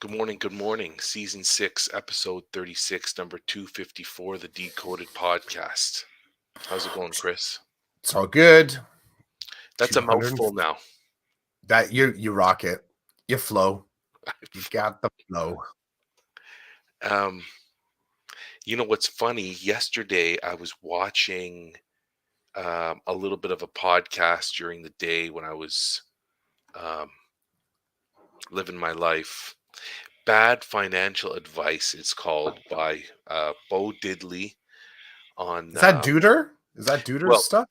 Good morning. Season 6, episode 36, number 254, the Decoded Podcast. How's it going, Chris? It's all good. That's a 200 mouthful now. that you rock it. You flow. You got the flow. Um, you know what's funny? Yesterday, I was watching a little bit of a podcast during the day when I was um, living my life. Bad Financial Advice, it's called, by Bo Diddley on, Is that Duder? Is that Duder's well, stuff?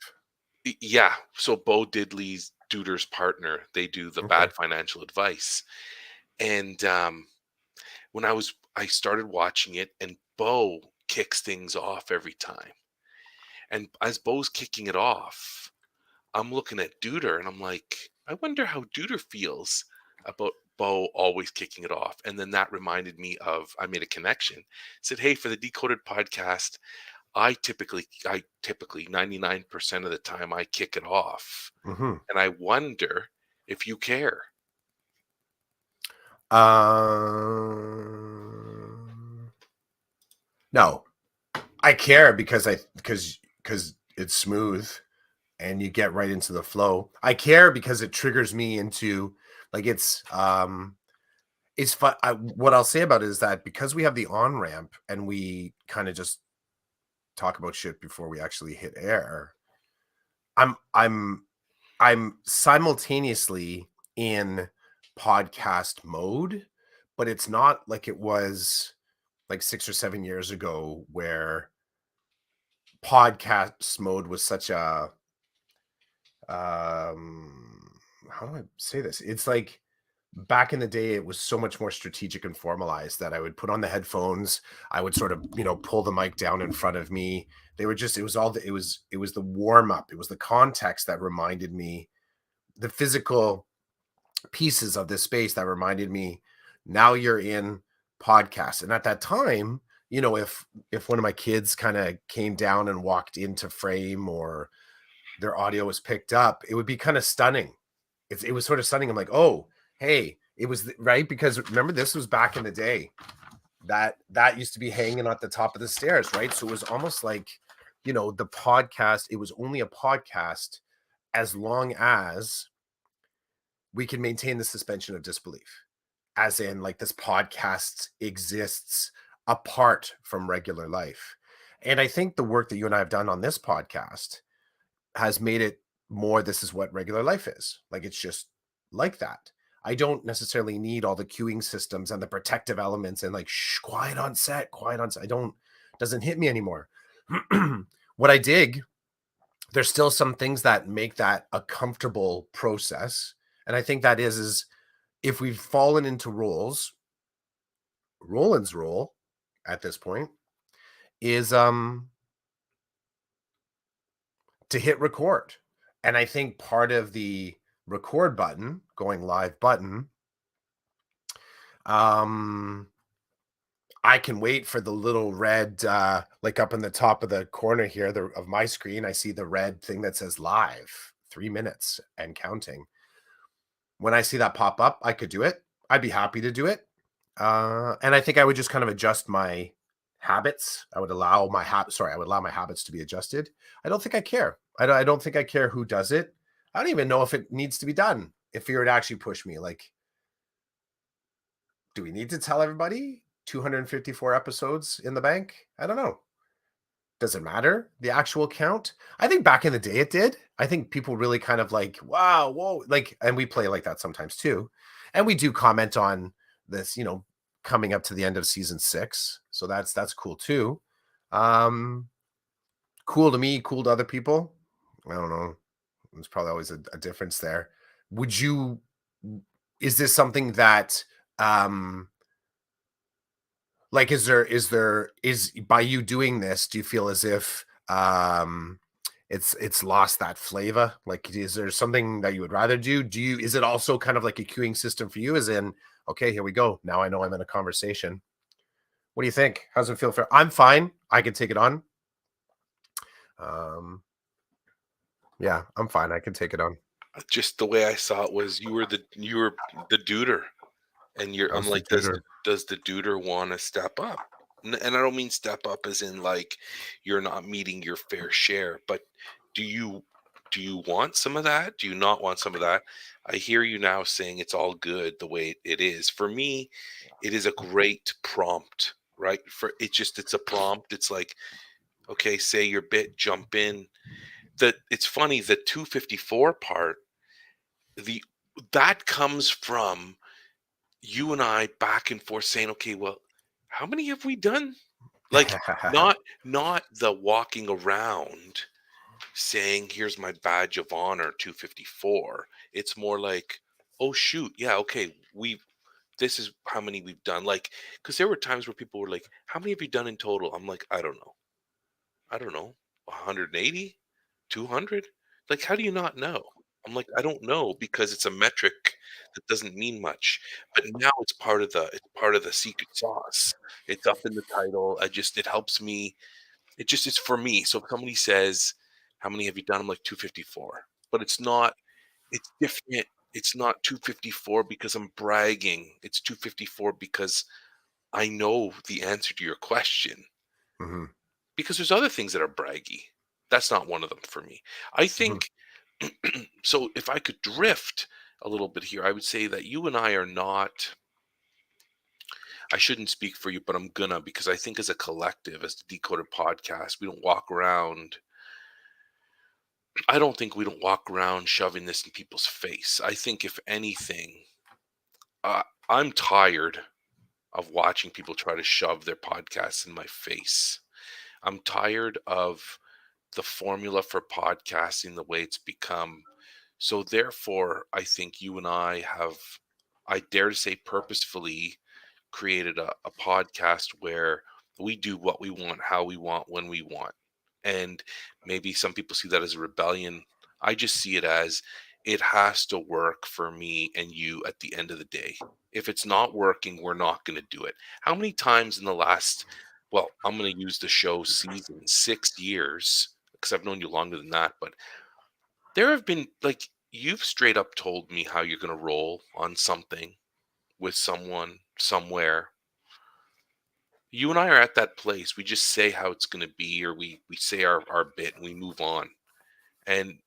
yeah. So Bo Diddley's Duder's partner, they do the Okay. Bad Financial Advice. And when I started watching it, and Bo kicks things off every time. And as Bo's kicking it off, I'm looking at Duder and I'm like, I wonder how Duder feels about Bo always kicking it off. And then that reminded me of, I made a connection. Said, hey, for the Decoded Podcast, I typically 99% of the time I kick it off. Mm-hmm. And I wonder if you care. No, I care because it's smooth and you get right into the flow. I care because it triggers me into like it's fun. What I'll say about it is that because we have the on ramp and we kind of just talk about shit before we actually hit air. I'm I'm I'm simultaneously in podcast mode, but it's not like it was like 6 or 7 years ago where podcast mode was such a how do I say this? It's like back in the day it was so much more strategic and formalized that I would put on the headphones, I would sort of, pull the mic down in front of me. They were just it was the warm up, it was the context that reminded me, the physical pieces of this space that reminded me, now you're in podcast. And at that time, if one of my kids kind of came down and walked into frame or their audio was picked up, it would be kind of stunning. It was sort of stunning. I'm like, oh, hey, it was right, because remember, this was back in the day that used to be hanging at the top of the stairs, right? So it was almost like, the podcast, it was only a podcast as long as we can maintain the suspension of disbelief, as in, like, this podcast exists apart from regular life. And I think the work that you and I have done on this podcast has made it more, this is what regular life is. Like, it's just like that. I don't necessarily need all the queuing systems and the protective elements and, like, shh, quiet on set, quiet on set. Doesn't hit me anymore. What I dig, there's still some things that make that a comfortable process. And I think that is if we've fallen into roles, Roland's role at this point is to hit record. And I think part of the record button, going live button, I can wait for the little red, like up in the top of the corner here of my screen, I see the red thing that says live, 3 minutes and counting. When I see that pop up, I could do it. I'd be happy to do it. And I think I would just kind of adjust my habits. I would allow my habits to be adjusted. I don't think I care. I don't think I care who does it. I don't even know if it needs to be done. If you were to actually push me, like, do we need to tell everybody 254 episodes in the bank? I don't know. Does it matter, the actual count? I think back in the day it did. I think people really kind of like, wow, whoa, like, and we play like that sometimes too. And we do comment on this, coming up to the end of season 6. So that's cool too. Um, cool to me, cool to other people. I don't know. There's probably always a difference there. Would you, is this something that, like, is by you doing this, do you feel as if it's lost that flavor? Like, is there something that you would rather do? Is it also kind of like a queuing system for you, as in, okay, here we go, now I know I'm in a conversation? What do you think? How's it feel? I'm fine, I can take it on. Yeah, I'm fine, I can take it on. Just the way I saw it was you were the duder. And I'm How's the like, tutor? does the duder want to step up? And I don't mean step up as in like you're not meeting your fair share, but do you do you want some of that? Do you not want some of that? I hear you now saying it's all good the way it is. For me, it is a great prompt, right? For it's a prompt. It's like, okay, say your bit, jump in. That it's funny, the 254 part, the that comes from you and I back and forth saying, "Okay, well, how many have we done?" Like, not the walking around saying, "Here's my badge of honor, 254." It's more like, "Oh, shoot, yeah, okay, this is how many we've done." Like, because there were times where people were like, "How many have you done in total?" I'm like, "I don't know. I don't know. 180? 200?" Like, how do you not know? I'm like, "I don't know," because it's a metric that doesn't mean much. But now it's part of the secret sauce. It's up in the title. It helps me. It's for me. So if somebody says, "How many have you done?" I'm like, "254." But it's different. It's not 254 because I'm bragging. It's 254 because I know the answer to your question. Mhm, Because there's other things that are braggy. That's not one of them for me. I mhm, think so if I could drift a little bit here, I would say that you and I are not I shouldn't speak for you, but I'm gonna because I think as a collective, as the Decoded podcast, we don't walk around I don't think we don't walk around shoving this in people's face. I think if anything, I'm tired of watching people try to shove their podcasts in my face. I'm tired of the formula for podcasting the way it's become. So therefore, I think you and I have, I dare to say, purposefully created a podcast where we do what we want, how we want, when we want. And maybe some people see that as a rebellion. I just see it as it has to work for me and you at the end of the day. If it's not working, we're not going to do it. How many times in the last, well, I'm going to use the show season, 6 years, because I've known you longer than that, but there have been like you've straight up told me how you're going to roll on something with someone somewhere. You and I are at that place. We just say how it's going to be, or we say our bit and we move on. And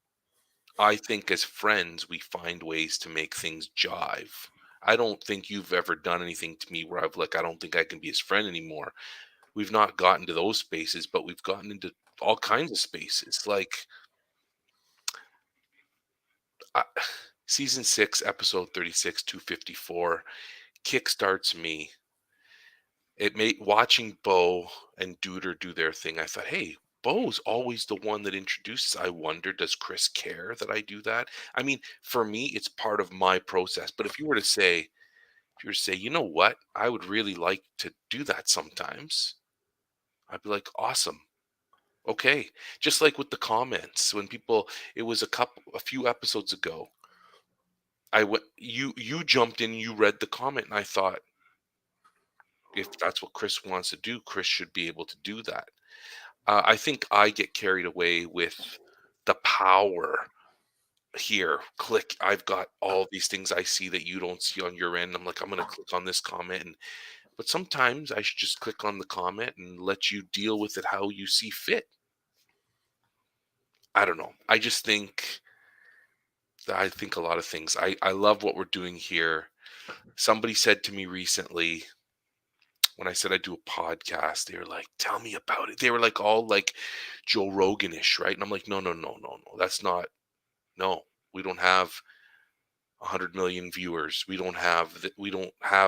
I think as friends, we find ways to make things jive. I don't think you've ever done anything to me where I've like, I don't think I can be his friend anymore. We've not gotten to those spaces, but we've gotten into all kinds of spaces. Like I, season 6, episode 36, 254 kickstarts me. It made watching Bo and Duder do their thing. I thought, hey, Bo's always the one that introduces. I wonder, does Chris care that I do that? I mean, for me, it's part of my process. But if you were to say, you know what, I would really like to do that sometimes, I'd be like, awesome. Okay. Just like with the comments, when people, it was a few episodes ago, you jumped in, you read the comment, and I thought, if that's what Chris wants to do, Chris should be able to do that. I think I get carried away with the power here. Click. I've got all these things I see that you don't see on your end. I'm like, I'm going to click on this comment. But sometimes I should just click on the comment and let you deal with it how you see fit. I don't know. I think a lot of things. I love what we're doing here. Somebody said to me recently, when I said I do a podcast, they were like, "Tell me about it." They were like all like Joe Roganish, right? And I'm like, "No, no, no, no, no. That's not. No, we don't have 100 million viewers. We don't have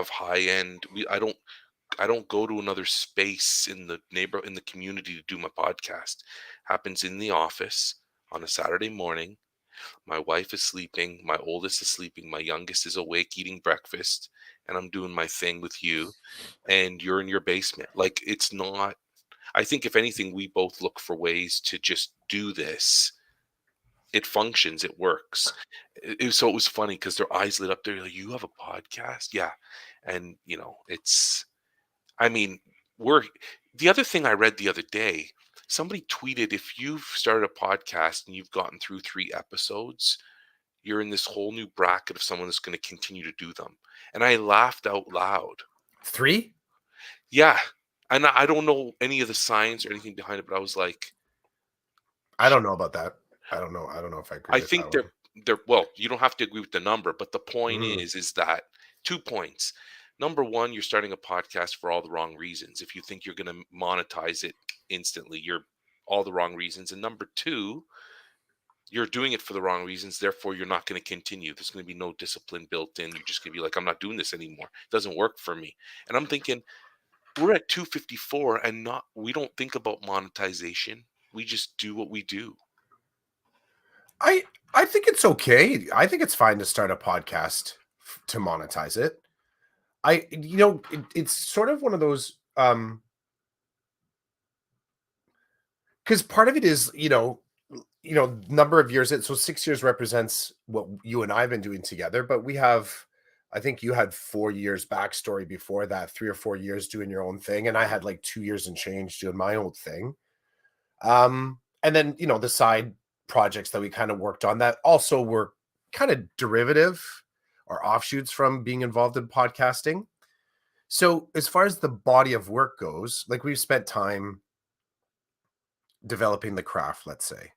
high end. I don't go to another space in the in the community to do my podcast. Happens in the office on a Saturday morning. My wife is sleeping, my oldest is sleeping, my youngest is awake eating breakfast, and I'm doing my thing with you, and you're in your basement. Like it's not. I think if anything, we both look for ways to just do this. It functions, it works. So it was funny because their eyes lit up. They're like, "You have a podcast?" Yeah, and it's. I mean, we're the other thing I read the other day. Somebody tweeted, if you've started a podcast and you've gotten through 3 episodes, you're in this whole new bracket of someone that's going to continue to do them. And I laughed out loud. 3? Yeah. And I don't know any of the science or anything behind it, but I was like, I don't know about that. I don't know if I agree I with that think one. they're well, you don't have to agree with the number, but the point Mm. is that 2 points. Number 1, you're starting a podcast for all the wrong reasons. If you think you're gonna monetize it instantly, you're all the wrong reasons. And number 2, you're doing it for the wrong reasons, therefore you're not gonna continue. There's gonna be no discipline built in. You're just gonna be like, "I'm not doing this anymore. It doesn't work for me." And I'm thinking, we're at 254 and not we don't think about monetization. We just do what we do. I I think it's okay. I think it's fine to start a podcast to monetize it. It's sort of one of those, because part of it is, number of years. So 6 years represents what you and I've been doing together, but we have, I think you had 4 years backstory before that, 3 or 4 years doing your own thing, and I had like 2 years and change doing my own thing. And then, the side projects that we kind of worked on that also were kind of derivative or offshoots from being involved in podcasting. So as far as the body of work goes, like we've spent time developing the craft, let's say.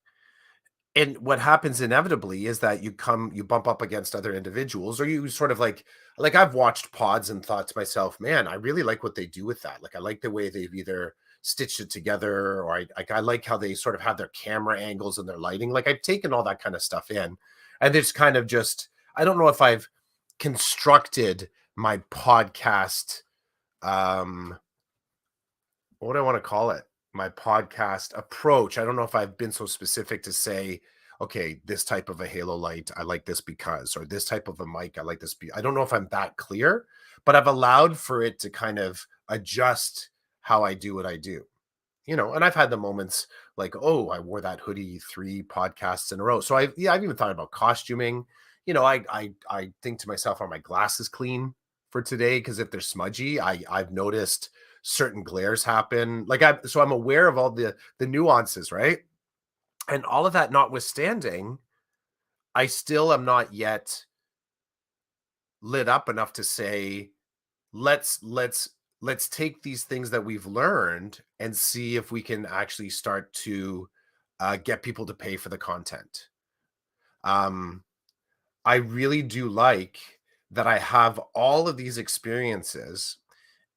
And what happens inevitably is that you bump up against other individuals, or you sort of like I've watched pods and thought to myself, man, I really like what they do with that. Like I like the way they've either stitched it together, or I like how they sort of have their camera angles and their lighting. Like I've taken all that kind of stuff in, and it's kind of just, I don't know if I've constructed my podcast, um what do I want to call it? My podcast approach. I don't know if I've been so specific to say, okay, this type of a halo light, I like this because, or this type of a mic, I like this. I don't know if I'm that clear, but I've allowed for it to kind of adjust how I do what I do. And I've had the moments like, oh, I wore that hoodie 3 podcasts in a row. So I've even thought about costuming. I think to myself, are my glasses clean for today? Because if they're smudgy, I've noticed certain glares happen. So I'm aware of all the nuances, right? And all of that notwithstanding, I still am not yet lit up enough to say, let's take these things that we've learned and see if we can actually start to get people to pay for the content. Um, I really do like that I have all of these experiences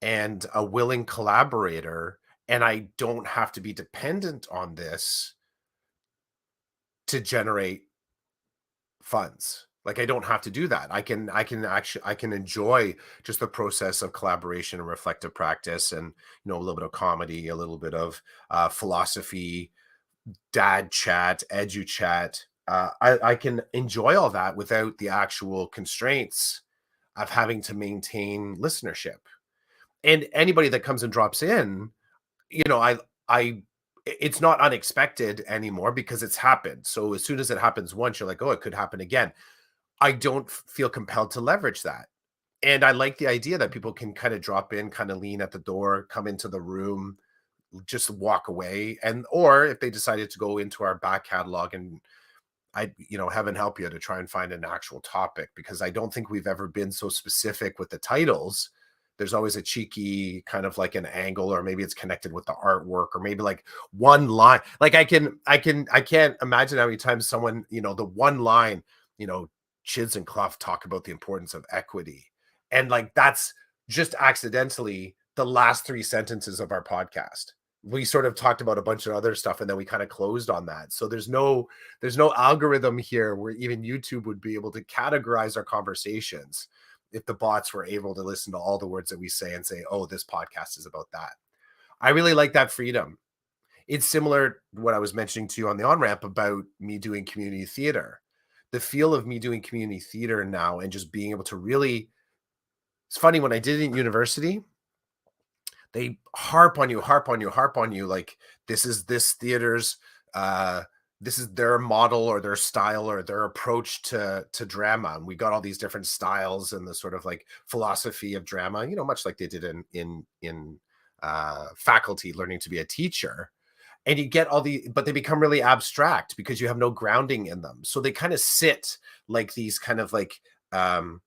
and a willing collaborator, and I don't have to be dependent on this to generate funds. Like I don't have to do that. I can enjoy just the process of collaboration and reflective practice, and a little bit of comedy, a little bit of philosophy, dad chat, edu chat. I can enjoy all that without the actual constraints of having to maintain listenership. And anybody that comes and drops in, you know, I it's not unexpected anymore because it's happened. So as soon as it happens once, you're like, oh, it could happen again. I don't feel compelled to leverage that. And I like the idea that people can kind of drop in, kind of lean at the door, come into the room, just walk away. And or if they decided to go into our back catalog, and heaven help you to try and find an actual topic, because I don't think we've ever been so specific with the titles. There's always a cheeky kind of like an angle, or maybe it's connected with the artwork, or maybe like one line. Like I can't imagine how many times someone, the one line, Chids and Clough talk about the importance of equity. And like that's just accidentally the last 3 sentences of our podcast. We sort of talked about a bunch of other stuff and then we kind of closed on that. So there's no algorithm here where even YouTube would be able to categorize our conversations if the bots were able to listen to all the words that we say and say, oh, this podcast is about that. I really like that freedom. It's similar to what I was mentioning to you on the on-ramp about me doing community theater. The feel of me doing community theater now and just being able to really, it's funny, when I did it in university, they harp on you, harp on you, harp on you. Like this is this theater's, this is their model or their style or their approach to drama. And we got all these different styles and the sort of like philosophy of drama, much like they did in faculty learning to be a teacher. And you get but they become really abstract because you have no grounding in them. So they kind of sit like these kind of like um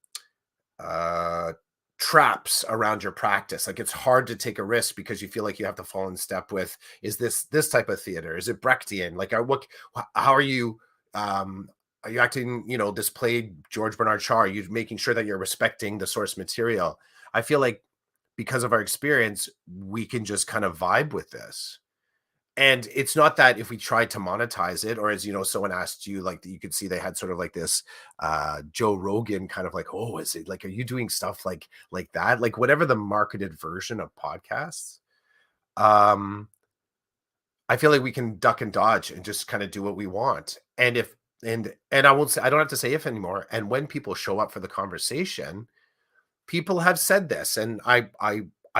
uh traps around your practice. Like it's hard to take a risk because you feel like you have to fall in step with, is this type of theater? Is it Brechtian? Like how um are you acting, this played George Bernard Shaw? Are you making sure that you're respecting the source material? I feel like because of our experience, we can just kind of vibe with this. And it's not that if we tried to monetize it, or as someone asked you, like you could see they had sort of like this Joe Rogan kind of like, oh, is it like, are you doing stuff like that? Like whatever the marketed version of podcasts. Um, I feel like we can duck and dodge and just kind of do what we want. And if and I won't say, I don't have to say if anymore. And when people show up for the conversation, people have said this, and I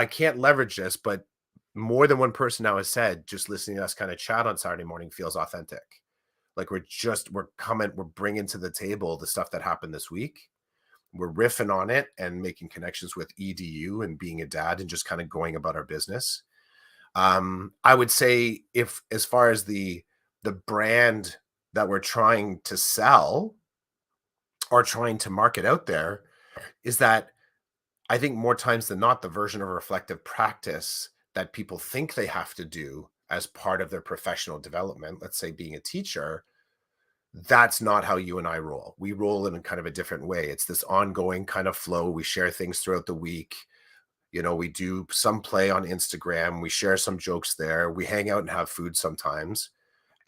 can't leverage this, but more than one person now has said, just listening to us kind of chat on Saturday morning feels authentic. Like we're bringing to the table the stuff that happened this week. We're riffing on it and making connections with EDU and being a dad and just kind of going about our business. I would say, if as far as the brand that we're trying to sell or trying to market out there, is that I think more times than not, the version of reflective practice that people think they have to do as part of their professional development, let's say being a teacher, that's not how you and I roll. We roll in a kind of a different way. It's this ongoing kind of flow. We share things throughout the week. We do some play on Instagram. We share some jokes there. We hang out and have food sometimes.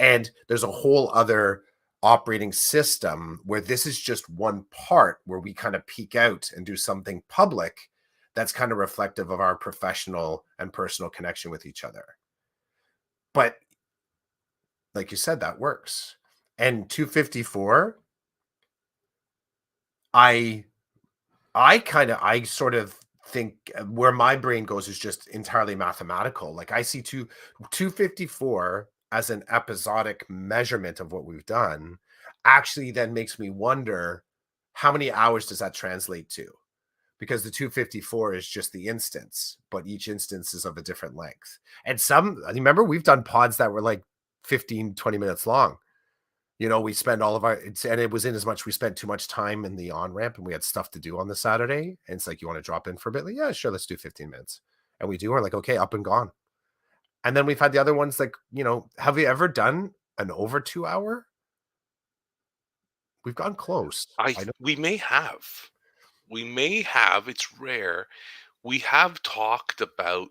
And there's a whole other operating system where this is just one part where we kind of peek out and do something public that's kind of reflective of our professional and personal connection with each other. But like you said, that works. And 254, I I sort of think where my brain goes is just entirely mathematical. Like I see 254 as an episodic measurement of what we've done, actually then makes me wonder, how many hours does that translate to? Because the 254 is just the instance, but each instance is of a different length. And remember, we've done pods that were like 15-20 minutes long. We spend all of and it was in as much, we spent too much time in the on-ramp and we had stuff to do on the Saturday. And it's like, you want to drop in for a bit? Like, yeah, sure, let's do 15 minutes. And we do, we're like, okay, up and gone. And then we've had the other ones like, have we ever done an over 2 hour? We've gone close. I know. We may have. We may have, it's rare. We have talked about,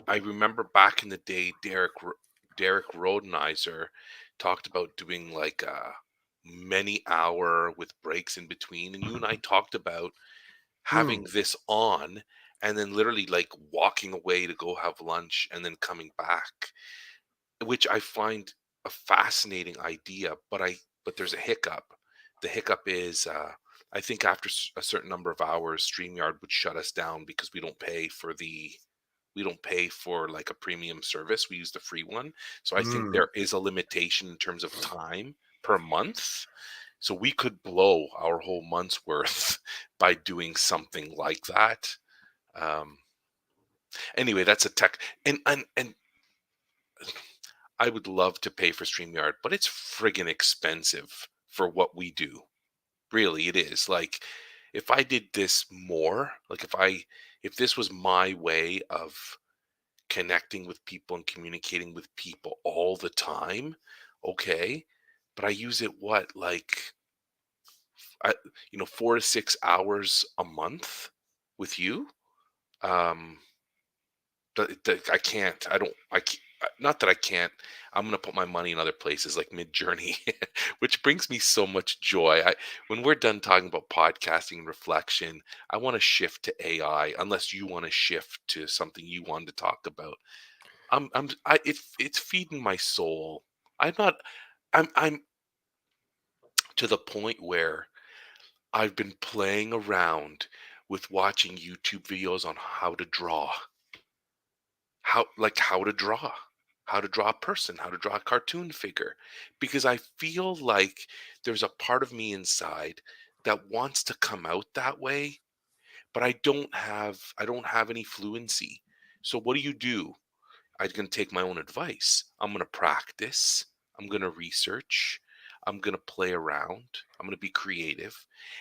I remember back in the day, Derek Rodenizer talked about doing like a many hour with breaks in between, and you and I talked about having Mm, this on and then literally like walking away to go have lunch and then coming back, which I find a fascinating idea. But there's a hiccup. The hiccup is, I think after a certain number of hours, StreamYard would shut us down because we don't pay for like a premium service. We use the free one. So I think mm. there is a limitation in terms of time per month. So we could blow our whole month's worth by doing something like that. Um, anyway, that's a tech, and I would love to pay for StreamYard, but it's friggin' expensive for what we do. Really, it is. Like, if I did this more, like if this was my way of connecting with people and communicating with people all the time, okay. But I use it what, like, I, 4 to 6 hours a month with you. Um, I can't. I don't. Not that I can't. I'm gonna put my money in other places like Mid Journey, which brings me so much joy. When we're done talking about podcasting and reflection, I want to shift to AI. Unless you want to shift to something you wanted to talk about. It's feeding my soul. I'm not. I'm to the point where I've been playing around with watching YouTube videos on how to draw. How to draw a person, how to draw a cartoon figure, because I feel like there's a part of me inside that wants to come out that way, but I don't have any fluency. So what do? I'm going to take my own advice. I'm going to practice. I'm going to research. I'm going to play around. I'm going to be creative.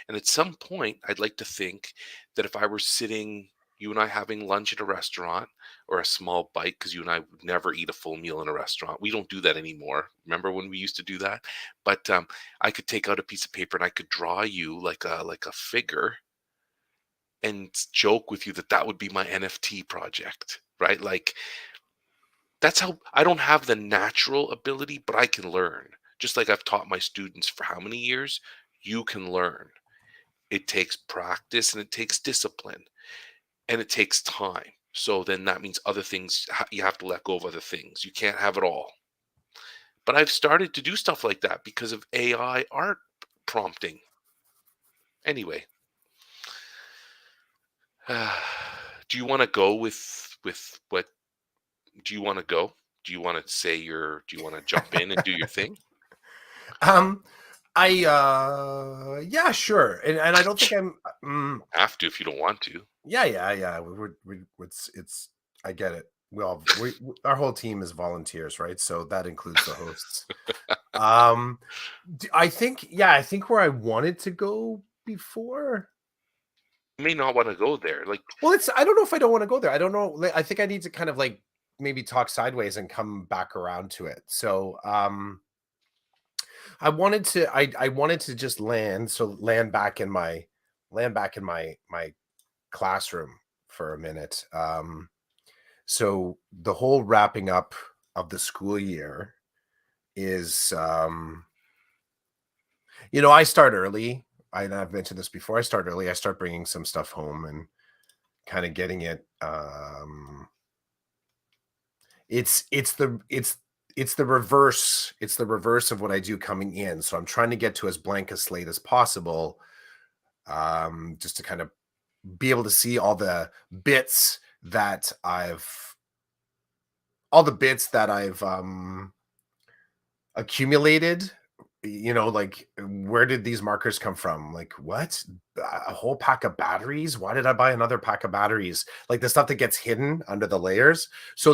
And at some point, I'd like to think that if I were sitting, you and I having lunch at a restaurant or a small bite, because you and I would never eat a full meal in a restaurant. We don't do that anymore. Remember when we used to do that? But I could take out a piece of paper and I could draw you like a figure and joke with you that that would be my NFT project, right? Like that's how I don't have the natural ability, but I can learn. Just like I've taught my students for how many years, you can learn. It takes practice and it takes discipline and it takes time. So then that means other things, you have to let go of other things. You can't have it all. But I've started to do stuff like that because of AI art prompting. Anyway, do you want to go with what do you want to go? Do you want to say your do you want to jump in and do your thing? Um, yeah, sure. And I don't think I'm Have to if you don't want to. yeah. It's I get it. Our whole team is volunteers, right? So that includes the hosts. Um, I think, yeah, I think where I wanted to go before. You may not want to go there. Like, Well, it's I don't know if I don't want to go there. I don't know. I think I need to kind of like maybe talk sideways and come back around to it. So, I wanted to just land back in my classroom for a minute. So the whole wrapping up of the school year is, I start early. I've mentioned this before. I start early. I start bringing some stuff home and kind of getting it. It's the reverse. It's the reverse of what I do coming in. So I'm trying to get to as blank a slate as possible, just to kind of be able to see bits that I've all the bits that I've accumulated. Like, where did these markers come from? Like, what? A whole pack of batteries? Why did I buy another pack of batteries? Like the stuff that gets hidden under the layers. So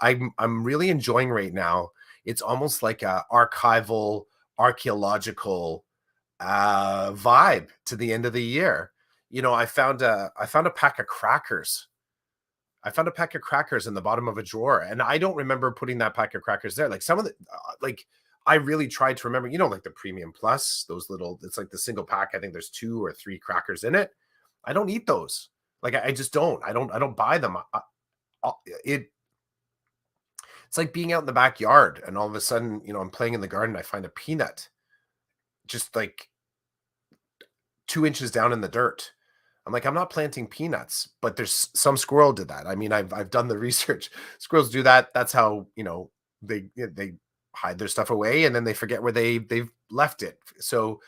I'm really enjoying right now. It's almost like a archival archaeological vibe to the end of the year. I found a pack of crackers. I found a pack of crackers in the bottom of a drawer, and I don't remember putting that pack of crackers there. Like some of the, like I really tried to remember, like the premium plus, those little, it's like the single pack. I think there's 2 or 3 crackers in it. I don't eat those. Like I just don't. I don't buy them. It it's like being out in the backyard, and all of a sudden, I'm playing in the garden. I find a peanut, just like 2 inches down in the dirt. I'm like, I'm not planting peanuts, but there's some squirrel did that. I mean, I've done the research. Squirrels do that. That's how, they hide their stuff away, and then they forget where they've left it. So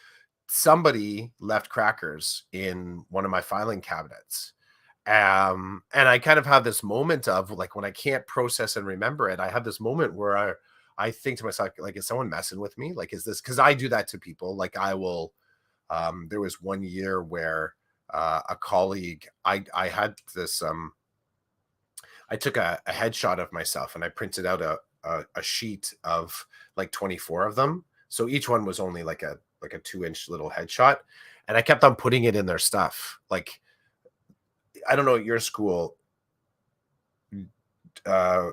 somebody left crackers in one of my filing cabinets. And I kind of have this moment of like, when I can't process and remember it, I have this moment where I think to myself, like, is someone messing with me? Like, is this, because I do that to people. Like I will, there was one year where a colleague, I had this, I took a headshot of myself and I printed out a sheet of like 24 of them. So each one was only like a 2 inch little headshot. And I kept on putting it in their stuff. Like, I don't know at your school, uh,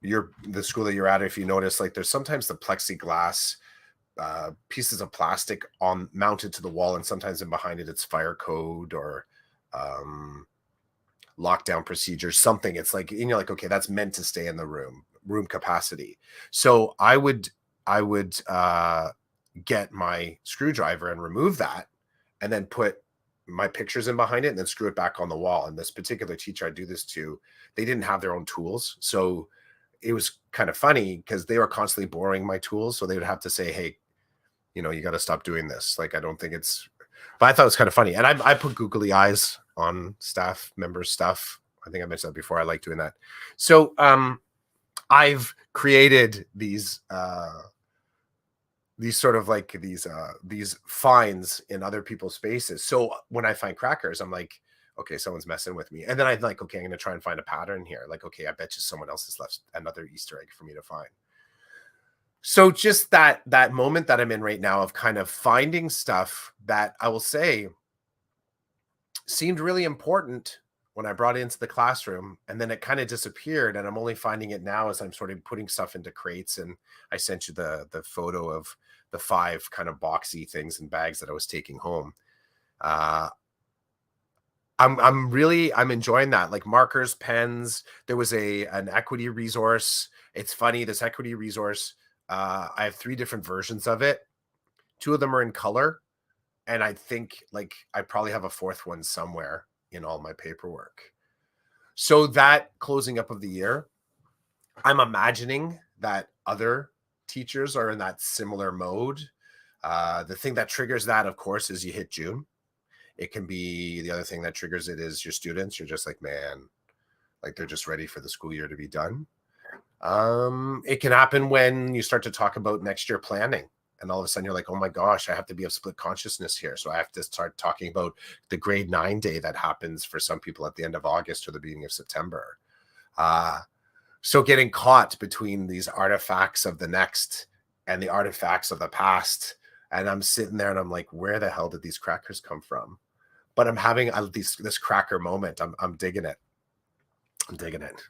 the school that you're at, if you notice, like there's sometimes the plexiglass pieces of plastic on mounted to the wall, and sometimes in behind it it's fire code or um, lockdown procedures, something. It's like, and you're like, okay, that's meant to stay in the room capacity. So I would get my screwdriver and remove that, and then put my pictures in behind it, and then screw it back on the wall. And this particular teacher I do this to, they didn't have their own tools, so it was kind of funny because they were constantly borrowing my tools. So they would have to say, hey, you got to stop doing this. Like, I don't think it's, but I thought it was kind of funny. And I put googly eyes on staff members' stuff. I think I mentioned that before. I like doing that. So, I've created these sort of like these finds in other people's spaces. So when I find crackers, I'm like, okay, someone's messing with me. And then I'm like, okay, I'm going to try and find a pattern here. Like, okay, I bet you someone else has left another Easter egg for me to find. So just that moment that I'm in right now of kind of finding stuff that I will say seemed really important when I brought it into the classroom, and then it kind of disappeared, and I'm only finding it now as I'm sort of putting stuff into crates. And I sent you the photo of the 5 kind of boxy things and bags that I was taking home. Uh, I'm enjoying that, like markers, pens. There was an equity resource. It's funny, this equity resource, I have 3 different versions of it. 2 of them are in color, and I think, like, I probably have a 4th one somewhere in all my paperwork. So that closing up of the year, I'm imagining that other teachers are in that similar mode. The thing that triggers that, of course, is you hit June. It can be the other thing that triggers it is your students. You're just like, man, like they're just ready for the school year to be done. It can happen when you start to talk about next year planning. And all of a sudden you're like, oh my gosh, I have to be of split consciousness here. So I have to start talking about the grade 9 day that happens for some people at the end of August or the beginning of September. Uh, so getting caught between these artifacts of the next and the artifacts of the past. And I'm sitting there and I'm like, where the hell did these crackers come from? But I'm having this cracker moment. I'm digging it. I'm digging it.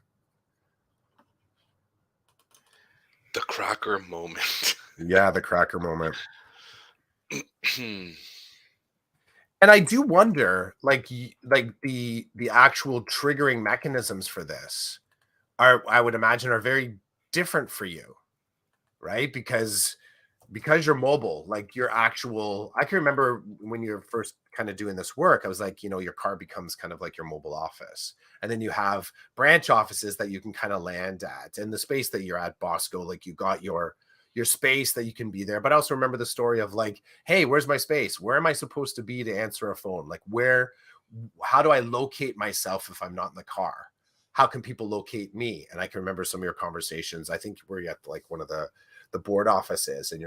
The cracker moment. Yeah, the cracker moment. Hmm. And I do wonder, like, like the actual triggering mechanisms for this are, I would imagine, are very different for you, right? Because you're mobile, like your actual, I can remember when you're first kind of doing this work, I was like, your car becomes kind of like your mobile office. And then you have branch offices that you can kind of land at. And the space that you're at, Bosco, like you got your space that you can be there. But I also remember the story of like, hey, where's my space? Where am I supposed to be to answer a phone? Like how do I locate myself if I'm not in the car? How can people locate me? And I can remember some of your conversations. I think where you at like one of the board office is, and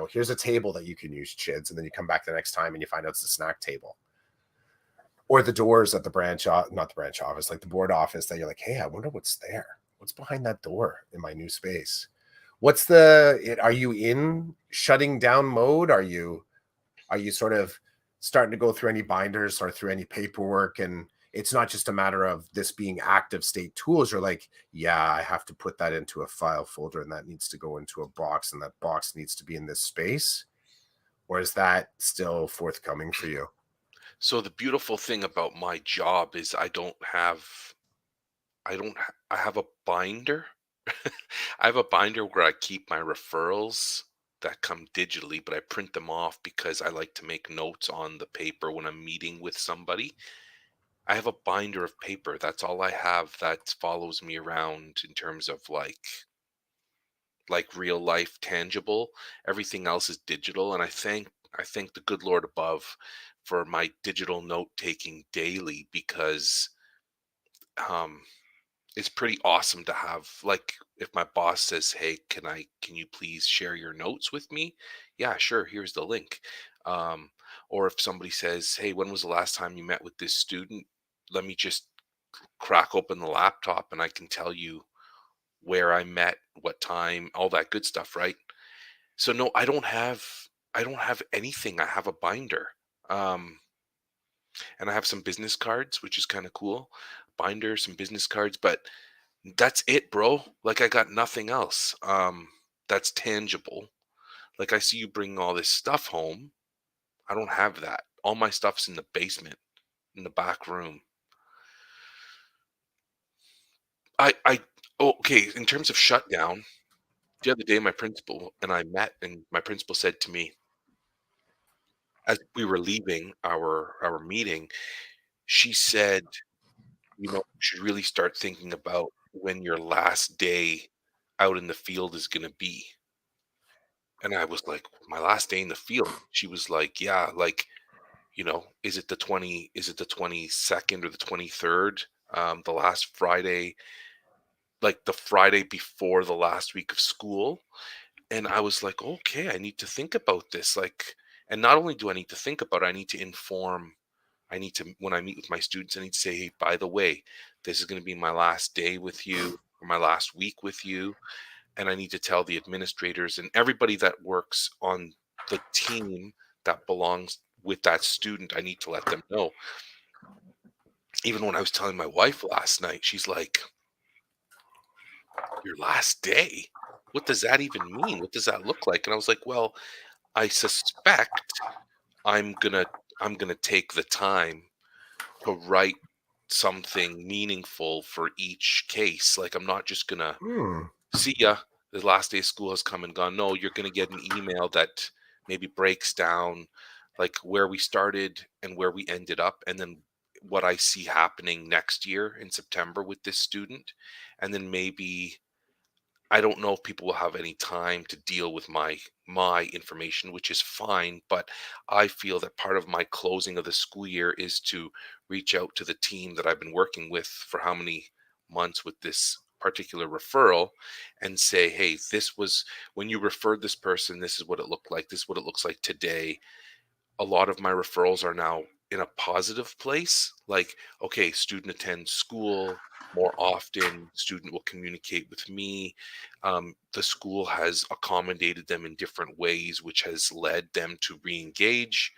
here's a table that you can use, chids, and then you come back the next time and you find out it's the snack table, or the doors at the not the branch office, like the board office, that you're like, hey, I wonder what's there, what's behind that door in my new space. Are you in shutting down mode? Are you sort of starting to go through any binders or through any paperwork, and it's not just a matter of this being active state tools? You're like, yeah, I have to put that into a file folder, and that needs to go into a box, and that box needs to be in this space? Or is that still forthcoming for you? So the beautiful thing about my job is I have a binder. I have a binder where I keep my referrals that come digitally, but I print them off because I like to make notes on the paper when I'm meeting with somebody. I have a binder of paper. That's all I have that follows me around in terms of like real life tangible. Everything else is digital, and I thank the good Lord above for my digital note taking daily because um it's pretty awesome to have, like, if my boss says, hey, can you please share your notes with me? Yeah, sure, here's the link. um or if somebody says, hey, when was the last time you met with this student, let me just crack open the laptop and I can tell you where I met, what time, all that good stuff, right? So no, I don't have anything. I have a binder. um and I have some business cards, which is kind of cool. Binder, some business cards, but that's it, bro. Like, I got nothing else. That's tangible. Like, I see you bringing all this stuff home. I don't have that. All my stuff's in the basement, in the back room. I okay, in terms of shutdown, the other day my principal and I met, and my principal said to me as we were leaving our meeting, she said, you should really start thinking about when your last day out in the field is gonna be. And I was like, "My last day in the field?" She was like, "Yeah, like, is it the 22nd or the 23rd? The last Friday, like the Friday before the last week of school." And I was like, "Okay, I need to think about this." Like, and not only do I need to think about it, I need to inform. I need to, when I meet with my students, I need to say, "Hey, by the way, this is going to be my last day with you, or my last week with you." and I need to tell the administrators and everybody that works on the team that belongs with that student. I need to let them know. Even when I was telling my wife last night, she's like, "Your last day? What does that even mean? What does that look like?" And I was like, "Well, I suspect I'm gonna I'm gonna take the time to write something meaningful for each case. Like, I'm not just gonna Hmm. see ya. The last day of school has come and gone. No, you're gonna get an email that maybe breaks down like where we started and where we ended up, and then what I see happening next year in September with this student, and then maybe I don't know if people will have any time to deal with my information, which is fine, but I feel that part of my closing of the school year is to reach out to the team that I've been working with for how many months with this particular referral and say, "Hey, this was when you referred this person, this is what it looked like. This is what it looks like today." A lot of my referrals are now in a positive place. Like, okay, student attends school more often, student will communicate with me. The school has accommodated them in different ways, which has led them to re-engage.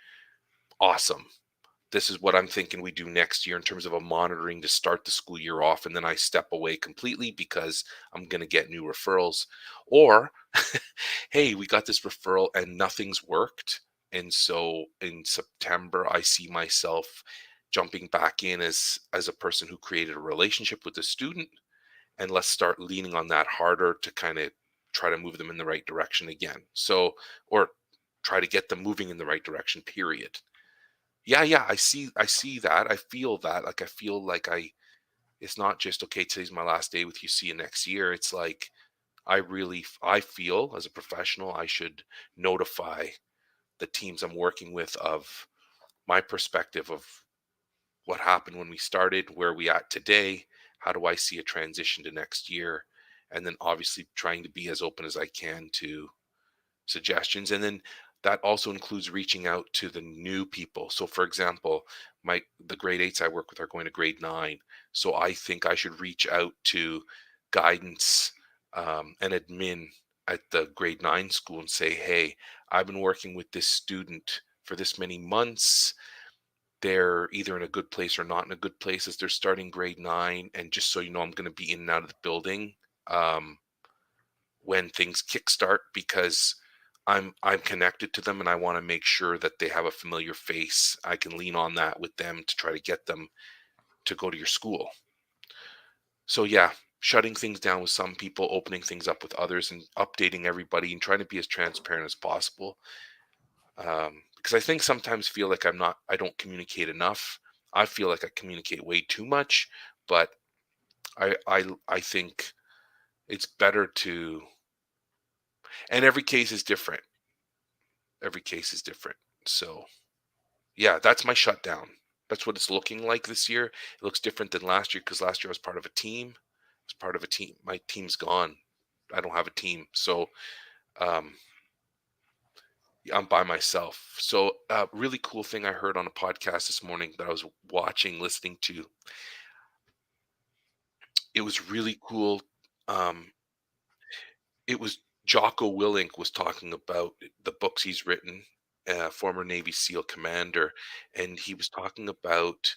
Awesome. This is what I'm thinking we do next year in terms of a monitoring to start the school year off. And then I step away completely because I'm going to get new referrals. Or, hey, we got this referral and nothing's worked. And so in September, I see myself jumping back in as a person who created a relationship with the student. And let's start leaning on that harder to kind of try to move them in the right direction again. So, or try to get them moving in the right direction, period. Yeah, yeah, I see that. I feel that. Like I feel like I it's not just okay, today's my last day with you, see you next year. It's like I feel as a professional I should notify the teams I'm working with of my perspective of what happened when we started, where we at today, how do I see a transition to next year, and then obviously trying to be as open as I can to suggestions. And then that also includes reaching out to the new people. So for example, the grade 8s I work with are going to grade 9. So I think I should reach out to guidance and admin at the grade 9 school and say, "Hey, I've been working with this student for this many months. They're either in a good place or not in a good place as they're starting grade 9, and just so you know, I'm going to be in and out of the building um, when things kickstart because I'm connected to them and I want to make sure that they have a familiar face. I can lean on that with them to try to get them to go to your school." So yeah, shutting things down with some people, opening things up with others, and updating everybody and trying to be as transparent as possible. Because I think sometimes feel like I don't communicate enough. I feel like I communicate way too much, but I think it's better to. And every case is different. Every case is different. So yeah, that's my shutdown. That's what it's looking like this year. It looks different than last year because last year I was part of a team. I was part of a team. My team's gone. I don't have a team. So um, yeah, I'm by myself. So really cool thing I heard on a podcast this morning that I was watching, listening to. It was really cool. Um, it was Jocko Willink was talking about the books he's written, former Navy SEAL commander, and he was talking about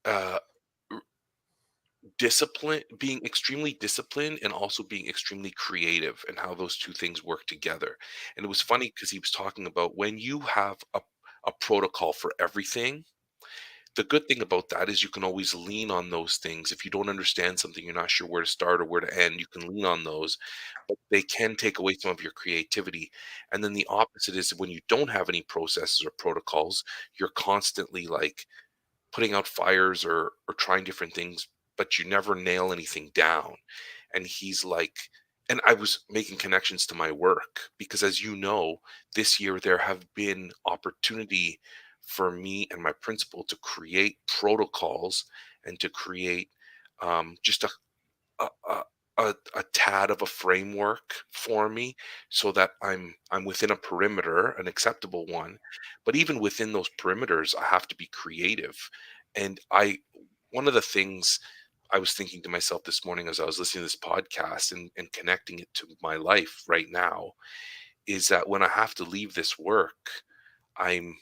uh, discipline, being extremely disciplined and also being extremely creative, and how those two things work together. And it was funny because he was talking about when you have a protocol for everything. The good thing about that is you can always lean on those things. If you don't understand something, you're not sure where to start or where to end, you can lean on those, but they can take away some of your creativity. And then the opposite is when you don't have any processes or protocols, you're constantly like putting out fires or trying different things, but you never nail anything down. And he's like, and I was making connections to my work because, as you know, this year there have been opportunity for me and my principal to create protocols and to create just a, a a tad of a framework for me so that I'm within a perimeter, an acceptable one. But even within those perimeters, I have to be creative. And I one of the things I was thinking to myself this morning as I was listening to this podcast and connecting it to my life right now is that when I have to leave this work, I'm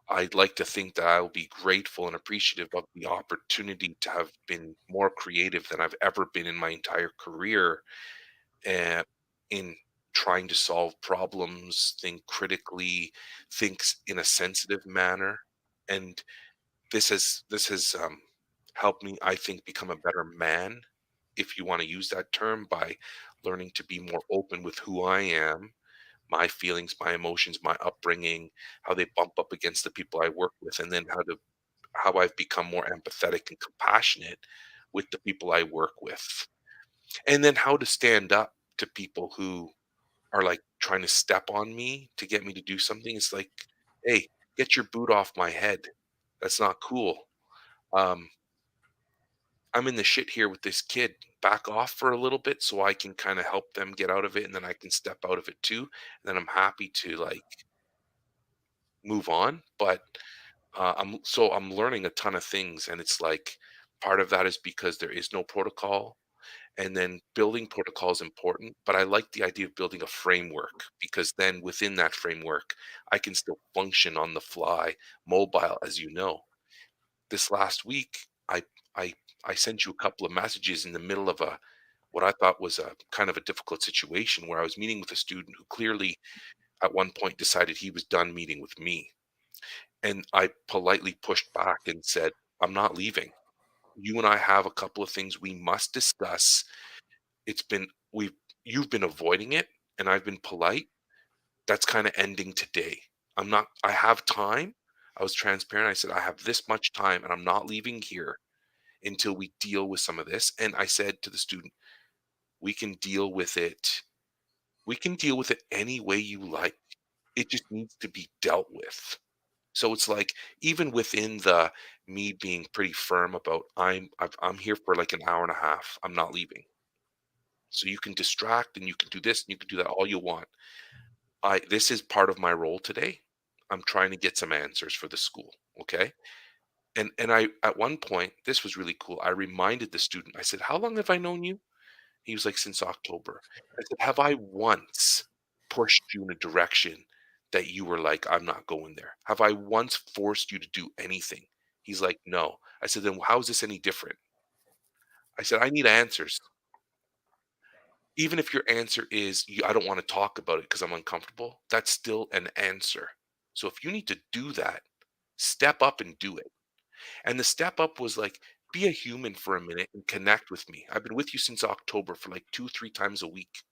I'd like to think that I'll be grateful and appreciative of the opportunity to have been more creative than I've ever been in my entire career, uh, in trying to solve problems, think critically, in a sensitive manner, and this has helped me, I think, become a better man, if you want to use that term, by learning to be more open with who I am, my feelings, my emotions, my upbringing, how they bump up against the people I work with, and then how I've become more empathetic and compassionate with the people I work with. And then how to stand up to people who are like trying to step on me to get me to do something. It's like, hey, get your boot off my head. That's not cool. Um, I'm in the shit here with this kid. Back off for a little bit so I can kind of help them get out of it and then I can step out of it too. And then I'm happy to like move on. But I'm learning a ton of things, and it's like part of that is because there is no protocol, and then building protocol is important. But I like the idea of building a framework because then within that framework, I can still function on the fly, mobile, as you know. This last week, I I sent you a couple of messages in the middle of a what I thought was a kind of a difficult situation where I was meeting with a student who clearly at one point decided he was done meeting with me. And I politely pushed back and said, "I'm not leaving. You and I have a couple of things we must discuss. It's been we've you've been avoiding it and I've been polite. That's kind of ending today. I have time." I was transparent. I said, "I have this much time and I'm not leaving here until we deal with some of this." And I said to the student, "We can deal with it. We can deal with it any way you like. It just needs to be dealt with." So it's like even within the me being pretty firm about I'm here for like an hour and a half. I'm not leaving. So you can distract and you can do this and you can do that all you want. I This is part of my role today. I'm trying to get some answers for the school. Okay. And I at one point, this was really cool. I reminded the student, I said, "How long have I known you?" He was like, "Since October." I said, "Have I once pushed you in a direction that you were like, 'I'm not going there'? Have I once forced you to do anything?" He's like, "No." I said, "Then how is this any different?" I said, "I need answers. Even if your answer is, I don't want to talk about it because I'm uncomfortable, that's still an answer. So if you need to do that, step up and do it." And the step up was like, be a human for a minute and connect with me. I've been with you since October for like 2, 3 times a week.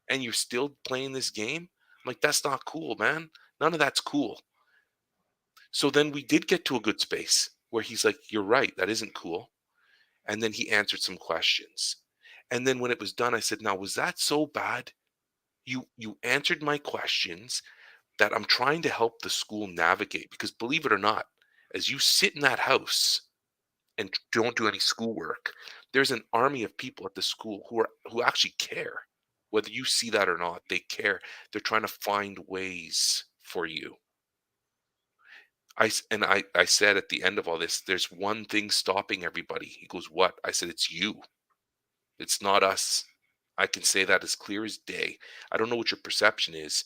And you're still playing this game? I'm like, that's not cool, man. None of that's cool. So then we did get to a good space where he's like, you're right, that isn't cool. And then he answered some questions. And then when it was done, I said, now was that so bad? You answered my questions that I'm trying to help the school navigate because believe it or not, as you sit in that house and don't do any schoolwork, there's an army of people at the school who actually care. Whether you see that or not, they care. They're trying to find ways for you. I said at the end of all this, there's one thing stopping everybody. He goes, "What?" I said, "It's you. It's not us." I can say that as clear as day. I don't know what your perception is,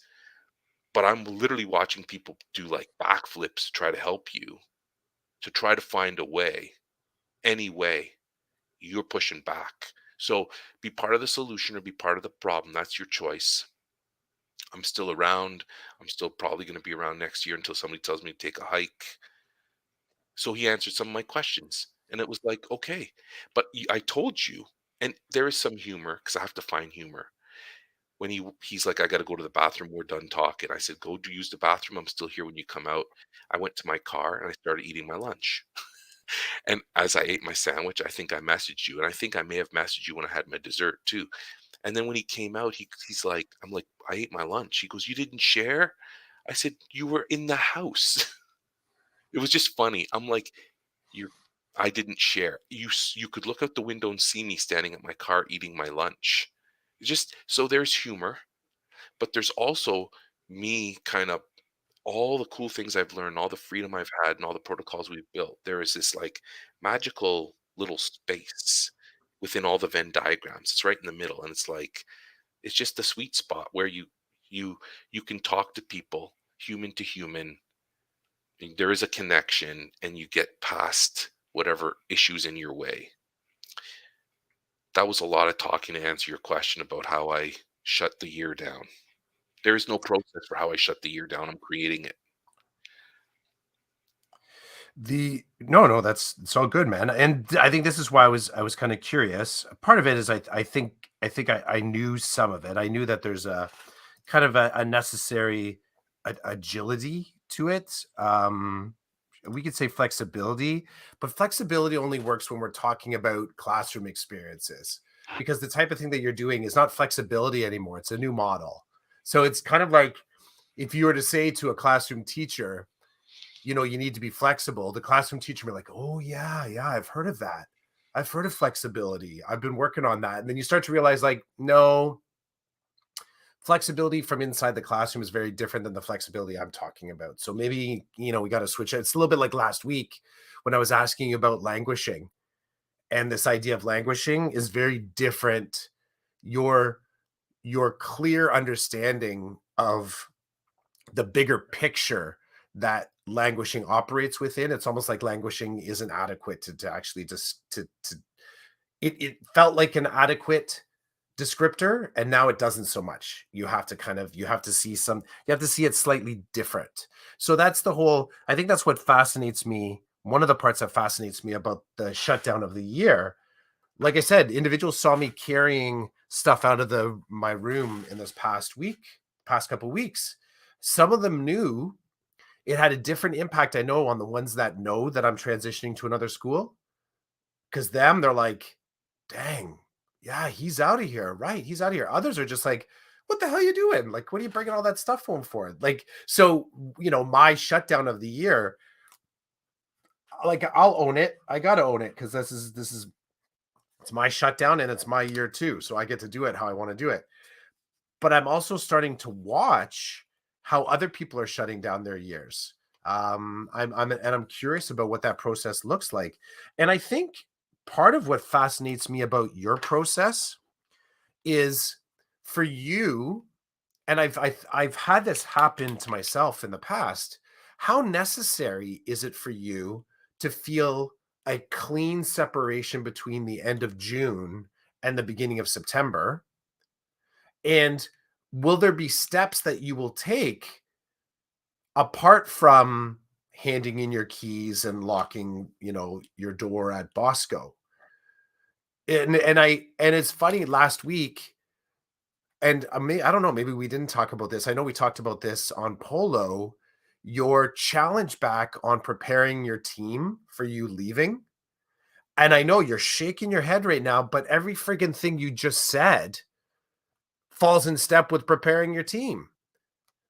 but I'm literally watching people do like backflips to try to help you, to try to find a way, any way. You're pushing back. So be part of the solution or be part of the problem. That's your choice. I'm still around. I'm still probably going to be around next year until somebody tells me to take a hike. So he answered some of my questions. And it was like, okay, but I told you, and there is some humor because I have to find humor. When he's like, I got to go to the bathroom. We're done talking. I said, go use the bathroom. I'm still here when you come out. I went to my car and I started eating my lunch. And as I ate my sandwich, I think I messaged you. And I think I may have messaged you when I had my dessert too. And then when he came out, he's like, I'm like, I ate my lunch. He goes, you didn't share? I said, you were in the house. It was just funny. I'm like, you I didn't share. You could look out the window and see me standing at my car eating my lunch. Just so there's humor, but there's also me kind of all the cool things I've learned, all the freedom I've had, and all the protocols we've built. There is this like magical little space within all the Venn diagrams. It's right in the middle, and it's like it's just the sweet spot where you you can talk to people human to human. There is a connection, and you get past whatever issues in your way. That was a lot of talking to answer your question about how I shut the year down. There is no process for how I shut the year down. I'm creating it. The no, no, that's it's all good, man. And I think this is why I was kind of curious. Part of it is I think I knew some of it. I knew that there's a kind of a necessary agility to it. We could say flexibility, but flexibility only works when we're talking about classroom experiences because the type of thing that you're doing is not flexibility anymore. It's a new model. So it's kind of like if you were to say to a classroom teacher, you need to be flexible, the classroom teacher will be like, oh, yeah, yeah, I've heard of that. I've heard of flexibility. I've been working on that. And then you start to realize, like, no, flexibility from inside the classroom is very different than the flexibility I'm talking about. So maybe, we got to switch it. It's a little bit like last week when I was asking you about languishing. And this idea of languishing is very different. Your your clear understanding of the bigger picture that languishing operates within. It's almost like languishing isn't adequate to actually just to it felt like an adequate descriptor, and now it doesn't so much. You have to see you have to see it slightly different. So that's the whole, I think that's what fascinates me. One of the parts that fascinates me about the shutdown of the year, like I said, individuals saw me carrying stuff out of the my room in this past couple weeks. Some of them knew it had a different impact, I know, on the ones that know that I'm transitioning to another school. Because they're like, dang, yeah, he's out of here. Right. He's out of here. Others are just like, what the hell are you doing? Like, what are you bringing all that stuff home for? Like, so, my shutdown of the year, like, I'll own it. I got to own it because this is, it's my shutdown and it's my year too. So I get to do it how I want to do it. But I'm also starting to watch how other people are shutting down their years. I'm curious about what that process looks like. And I think part of what fascinates me about your process is for you, and I've had this happen to myself in the past. How necessary is it for you to feel a clean separation between the end of June and the beginning of September? And will there be steps that you will take apart from handing in your keys and locking, your door at Bosco? And it's funny, last week, and I don't know, maybe we didn't talk about this. I know we talked about this on Polo, your challenge back on preparing your team for you leaving. And I know you're shaking your head right now, but every friggin' thing you just said falls in step with preparing your team.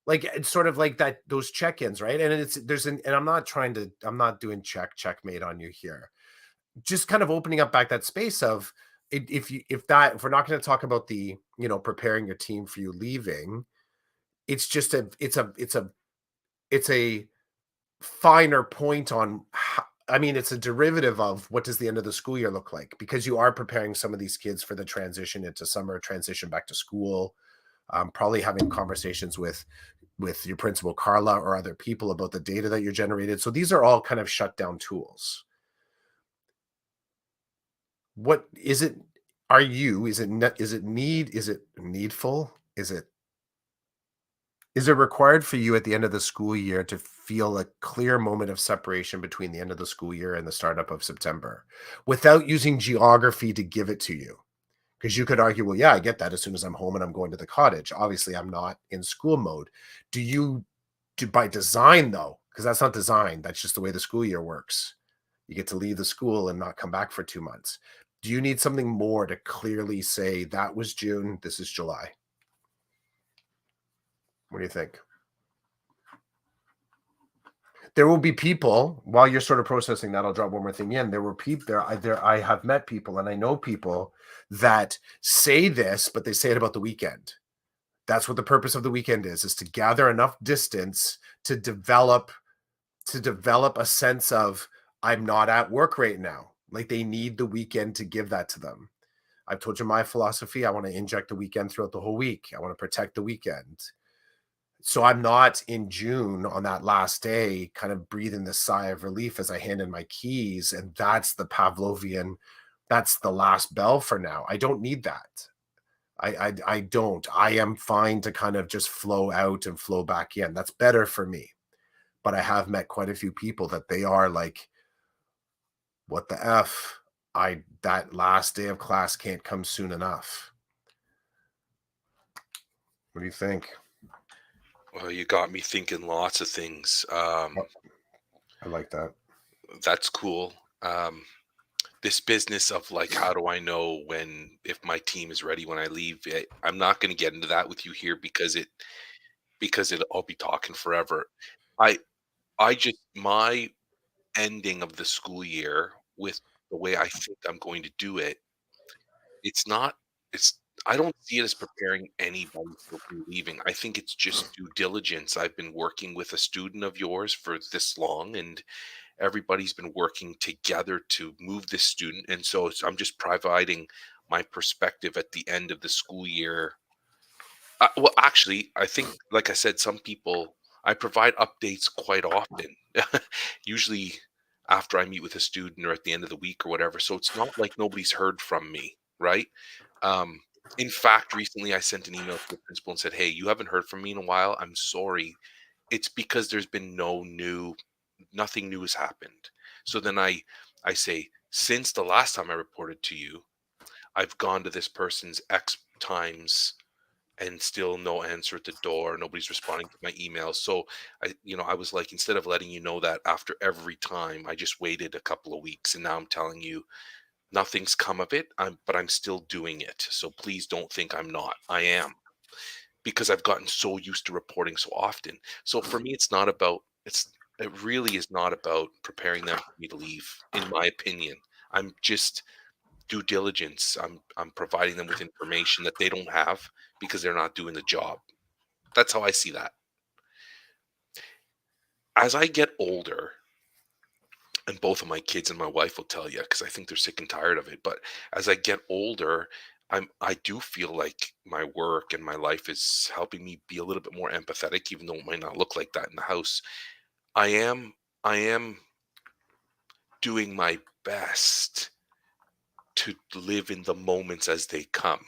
Like, it's sort of like that, those check-ins, right? And and I'm not doing checkmate on you here. Just kind of opening up back that space of if we're not going to talk about the, preparing your team for you leaving, it's just it's a finer point on how, I mean, it's a derivative of what does the end of the school year look like, because you are preparing some of these kids for the transition into summer, transition back to school, probably having conversations with your principal Carla or other people about the data that you're generated. So these are all kind of shutdown tools. What is it? Are you? Is it needful? Is it required for you at the end of the school year to feel a clear moment of separation between the end of the school year and the startup of September without using geography to give it to you? Because you could argue, well, yeah, I get that as soon as I'm home and I'm going to the cottage. Obviously, I'm not in school mode. Do you do by design though? Because that's not design. That's just the way the school year works. You get to leave the school and not come back for 2 months. Do you need something more to clearly say that was June, this is July? What do you think? There will be people while you're sort of processing that. I'll drop one more thing in. There were people there. I have met people and I know people that say this, but they say it about the weekend. That's what the purpose of the weekend is to gather enough distance to develop a sense of I'm not at work right now. Like they need the weekend to give that to them. I've told you my philosophy. I want to inject the weekend throughout the whole week. I want to protect the weekend. So I'm not in June on that last day kind of breathing this sigh of relief as I hand in my keys. And that's the Pavlovian, that's the last bell for now. I don't need that. I don't. I am fine to kind of just flow out and flow back in. That's better for me. But I have met quite a few people that they are like, what the F? I that last day of class can't come soon enough. What do you think? Well, you got me thinking lots of things. Oh, I like that. That's cool. This business of like, how do I know when if my team is ready when I leave? I'm not going to get into that with you here I'll be talking forever. I I just my ending of the school year with the way I think I'm going to do it, it's not it's I don't see it as preparing anybody for me leaving. I think it's just due diligence. I've been working with a student of yours for this long, and everybody's been working together to move this student, and so I'm just providing my perspective at the end of the school year. Well, actually, I think, like I said, some people I provide updates quite often, usually after I meet with a student or at the end of the week or whatever. So it's not like nobody's heard from me, right? Um, in fact, recently I sent an email to the principal and said, "Hey, you haven't heard from me in a while. I'm sorry. It's because there's been nothing new has happened." So then I say, since the last time I reported to you, I've gone to this person's X times and still no answer at the door. Nobody's responding to my emails. So I was like, instead of letting you know that after every time, I just waited a couple of weeks, and now I'm telling you nothing's come of it. But I'm still doing it. So please don't think I'm not. I am, because I've gotten so used to reporting so often. So for me, it really is not about preparing them for me to leave, in my opinion. I'm just due diligence. I'm providing them with information that they don't have because they're not doing the job. That's how I see that. As I get older, and both of my kids and my wife will tell you because I think they're sick and tired of it. But as I get older, I do feel like my work and my life is helping me be a little bit more empathetic, even though it might not look like that in the house. I am doing my best to live in the moments as they come.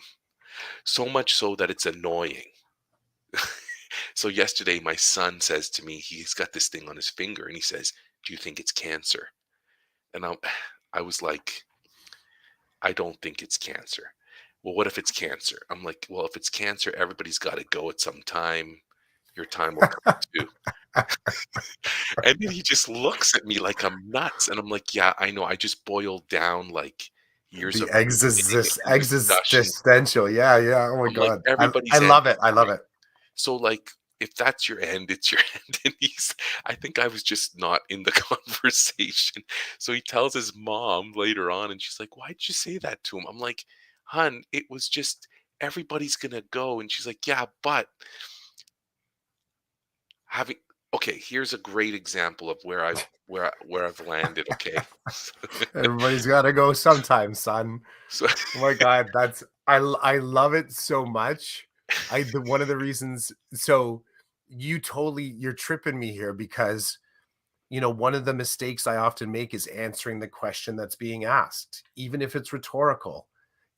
So much so that it's annoying. So yesterday my son says to me, he's got this thing on his finger and he says, "Do you think it's cancer?" And I was like, "I don't think it's cancer." "Well, what if it's cancer?" I'm like, "Well, if it's cancer, everybody's got to go at some time. Your time will come too." And then he just looks at me like I'm nuts. And I'm like, "Yeah, I know. I just boiled down like years The of reasoning and discussion." existential. Yeah, yeah. Oh my I'm like, god. I everybody's end love it. I is love right. it. So, like, if that's your end, it's your end. And I think I was just not in the conversation. So he tells his mom later on, and she's like, "Why'd you say that to him?" I'm like, "Hun, it was just everybody's gonna go." And she's like, "Yeah, but having." Okay, here's a great example of where I've landed. Okay, Everybody's got to go sometime, son. so Oh my god, I love it so much. One of the reasons, so you're tripping me here because one of the mistakes I often make is answering the question that's being asked, even if it's rhetorical.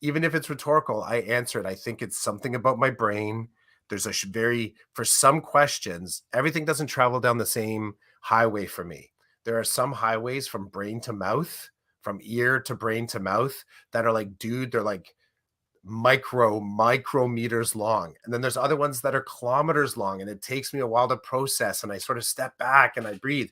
Even if it's rhetorical, I answer it. I think it's something about my brain. There's a very, for some questions, everything doesn't travel down the same highway for me. There are some highways from brain to mouth, from ear to brain to mouth that are like, dude, they're like micrometers long. And then there's other ones that are kilometers long. And it takes me a while to process. And I sort of step back and I breathe.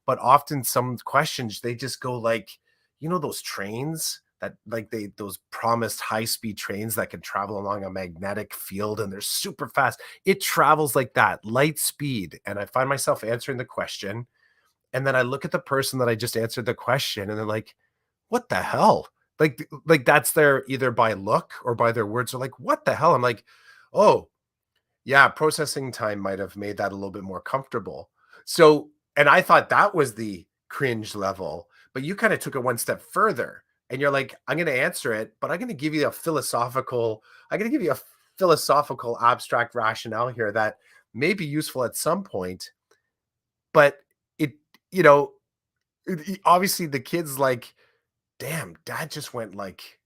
But often some questions, they just go like, those trains that like those promised high-speed trains that can travel along a magnetic field and they're super fast. It travels like that, light speed. And I find myself answering the question. And then I look at the person that I just answered the question and they're like, what the hell? Like that's their either by look or by their words are like, what the hell? I'm like, oh, yeah, processing time might have made that a little bit more comfortable. So, and I thought that was the cringe level. But you kind of took it one step further and you're like, I'm going to answer it, but I'm going to give you a philosophical, I'm going to give you a philosophical abstract rationale here that may be useful at some point, but it, you know, obviously the kid's like, damn, dad just went like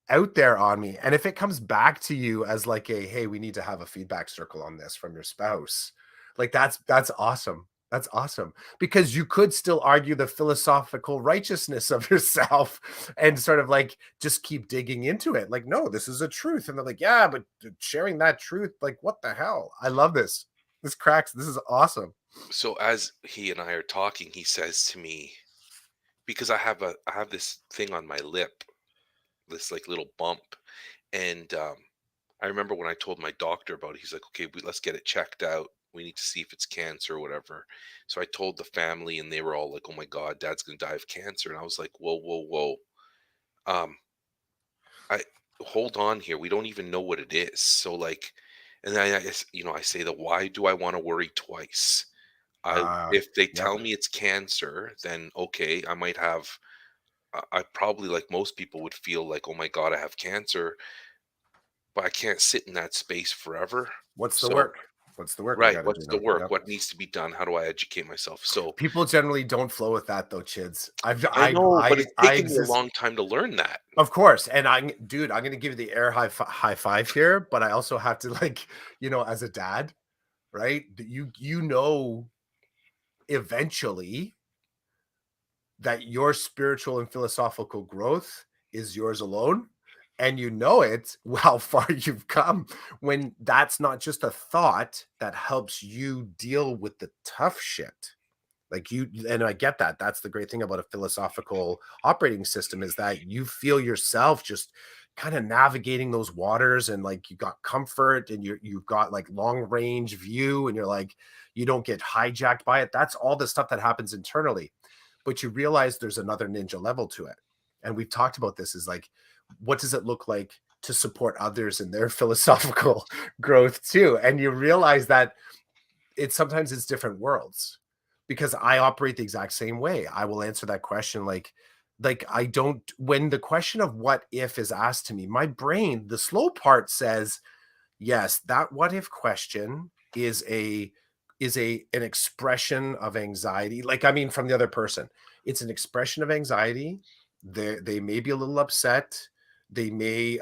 out there on me. And if it comes back to you as like a, hey, we need to have a feedback circle on this from your spouse, like that's awesome. That's awesome because you could still argue the philosophical righteousness of yourself and sort of like just keep digging into it. Like, no, this is a truth. And they're like, yeah, but sharing that truth, like, what the hell? I love this. This cracks. This is awesome. So as he and I are talking, he says to me, because I have this thing on my lip, this like little bump, and I remember when I told my doctor about it, he's like, okay, let's get it checked out. We need to see if it's cancer or whatever. So I told the family, and they were all like, oh my God, dad's going to die of cancer. And I was like, whoa, whoa, whoa. Um, I hold on here. We don't even know what it is. So like, and then I say that why do I want to worry twice? Uh, If they yep. tell me it's cancer, then okay, I might have, I probably, like most people, would feel like, oh my God, I have cancer, but I can't sit in that space forever. What's the So work? What's the work we right, got to do what's the now? work? Yep. What needs to be done? How do I educate myself? So People generally don't flow with that though, chids. I know, but it's I taken me a exist. long time to learn that. Of course, and dude, I'm gonna give you the air high five here, but I also have to like, as a dad, right? That you know eventually that your spiritual and philosophical growth is yours alone, and you know it how far you've come when that's not just a thought that helps you deal with the tough shit. Like and I get that. That's the great thing about a philosophical operating system is that you feel yourself just kind of navigating those waters and like you got comfort and you've got like long range view and you're like you don't get hijacked by it. That's all the stuff that happens internally. But you realize there's another ninja level to it. And we've talked about this is like what does it look like to support others in their philosophical growth too? And you realize that it's different worlds because I operate the exact same way. I will answer that question like I don't when the question of what if is asked to me, my brain, the slow part says, yes, that what if question is an expression of anxiety. Like I mean from the other person. It's an expression of anxiety. They may be a little upset. They may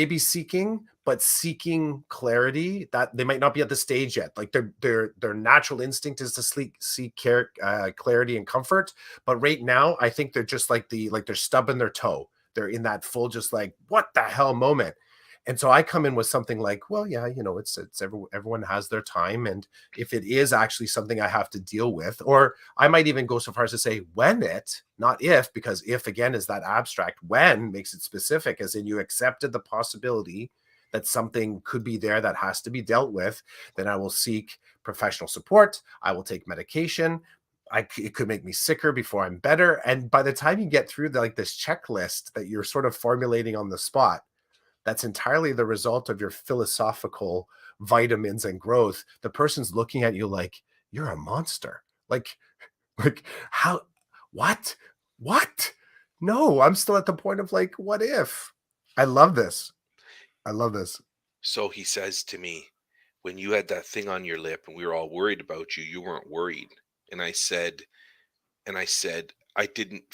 be seeking, but seeking clarity that they might not be at the stage yet. Like their natural instinct is to clarity and comfort. But right now, I think they're just like they're stubbing their toe. They're in that full just like what the hell moment. And so I come in with something like, well, yeah, everyone has their time, and if it is actually something I have to deal with, or I might even go so far as to say when it, not if, because if again is that abstract, when makes it specific, as in you accepted the possibility that something could be there that has to be dealt with, then I will seek professional support. I will take medication. It could make me sicker before I'm better. And by the time you get through like this checklist that you're sort of formulating on the spot, that's entirely the result of your philosophical vitamins and growth. The person's looking at you like you're a monster. Like, like how, what, what? No, I'm still at the point of like, what if? I love this. I love this. So he says to me, when you had that thing on your lip and we were all worried about you, you weren't worried. And I said, I didn't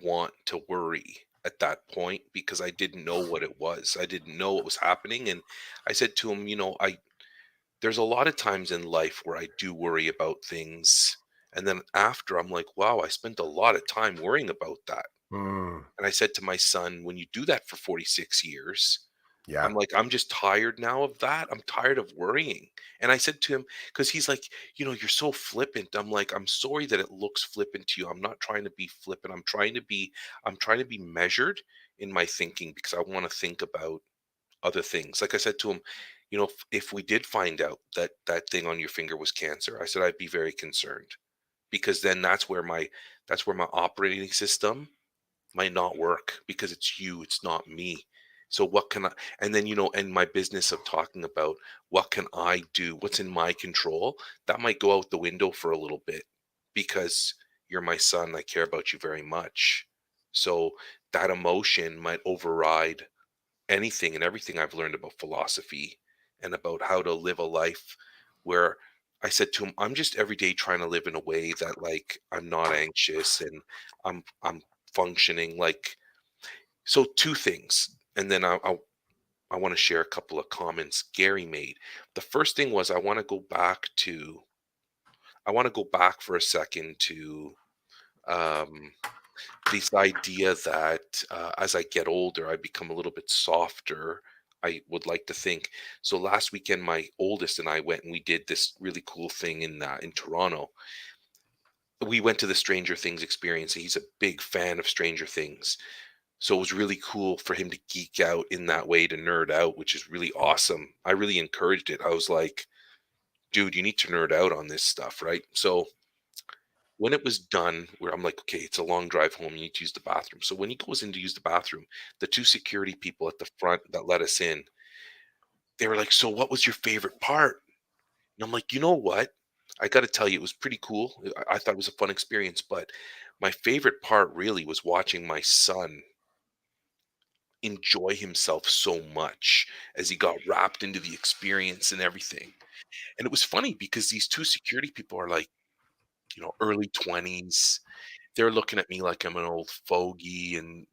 want to worry at that point because I didn't know what it was. I didn't know what was happening. And I said to him, there's a lot of times in life where I do worry about things. And then after I'm like, wow, I spent a lot of time worrying about that. Mm, And I said to my son, when you do that for 46 years, yeah. I'm like, I'm just tired now of that. I'm tired of worrying. And I said to him, because he's like, you're so flippant. I'm like, I'm sorry that it looks flippant to you. I'm not trying to be flippant. I'm trying to be measured in my thinking because I want to think about other things. Like I said to him, if we did find out that that thing on your finger was cancer, I said I'd be very concerned because then that's where my operating system might not work because it's you, it's not me. So what can I, and then, and my business of talking about what can I do, what's in my control, that might go out the window for a little bit because you're my son, I care about you very much. So that emotion might override anything and everything I've learned about philosophy and about how to live a life where I said to him, I'm just every day trying to live in a way that like I'm not anxious and I'm functioning like so two things. And then I want to share a couple of comments Gary made. The first thing was I want to go back for a second to um this idea that as I get older, I become a little bit softer. I would like to think. So last weekend, my oldest and I went and we did this really cool thing in Toronto. We went to the Stranger Things experience. He's a big fan of Stranger Things, so it was really cool for him to geek out in that way, to nerd out, which is really awesome. I really encouraged it. I was like, "Dude, you need to nerd out on this stuff, right?" So when it was done, where I'm like, okay, it's a long drive home, you need to use the bathroom. So when he goes in to use the bathroom, the two security people at the front that let us in, they were like, so what was your favorite part? And I'm like, you know what? I got to tell you, it was pretty cool. I thought it was a fun experience, but my favorite part really was watching my son enjoy himself so much as he got wrapped into the experience and everything. And it was funny because these two security people are like, early 20s. They're looking at me like I'm an old fogey, and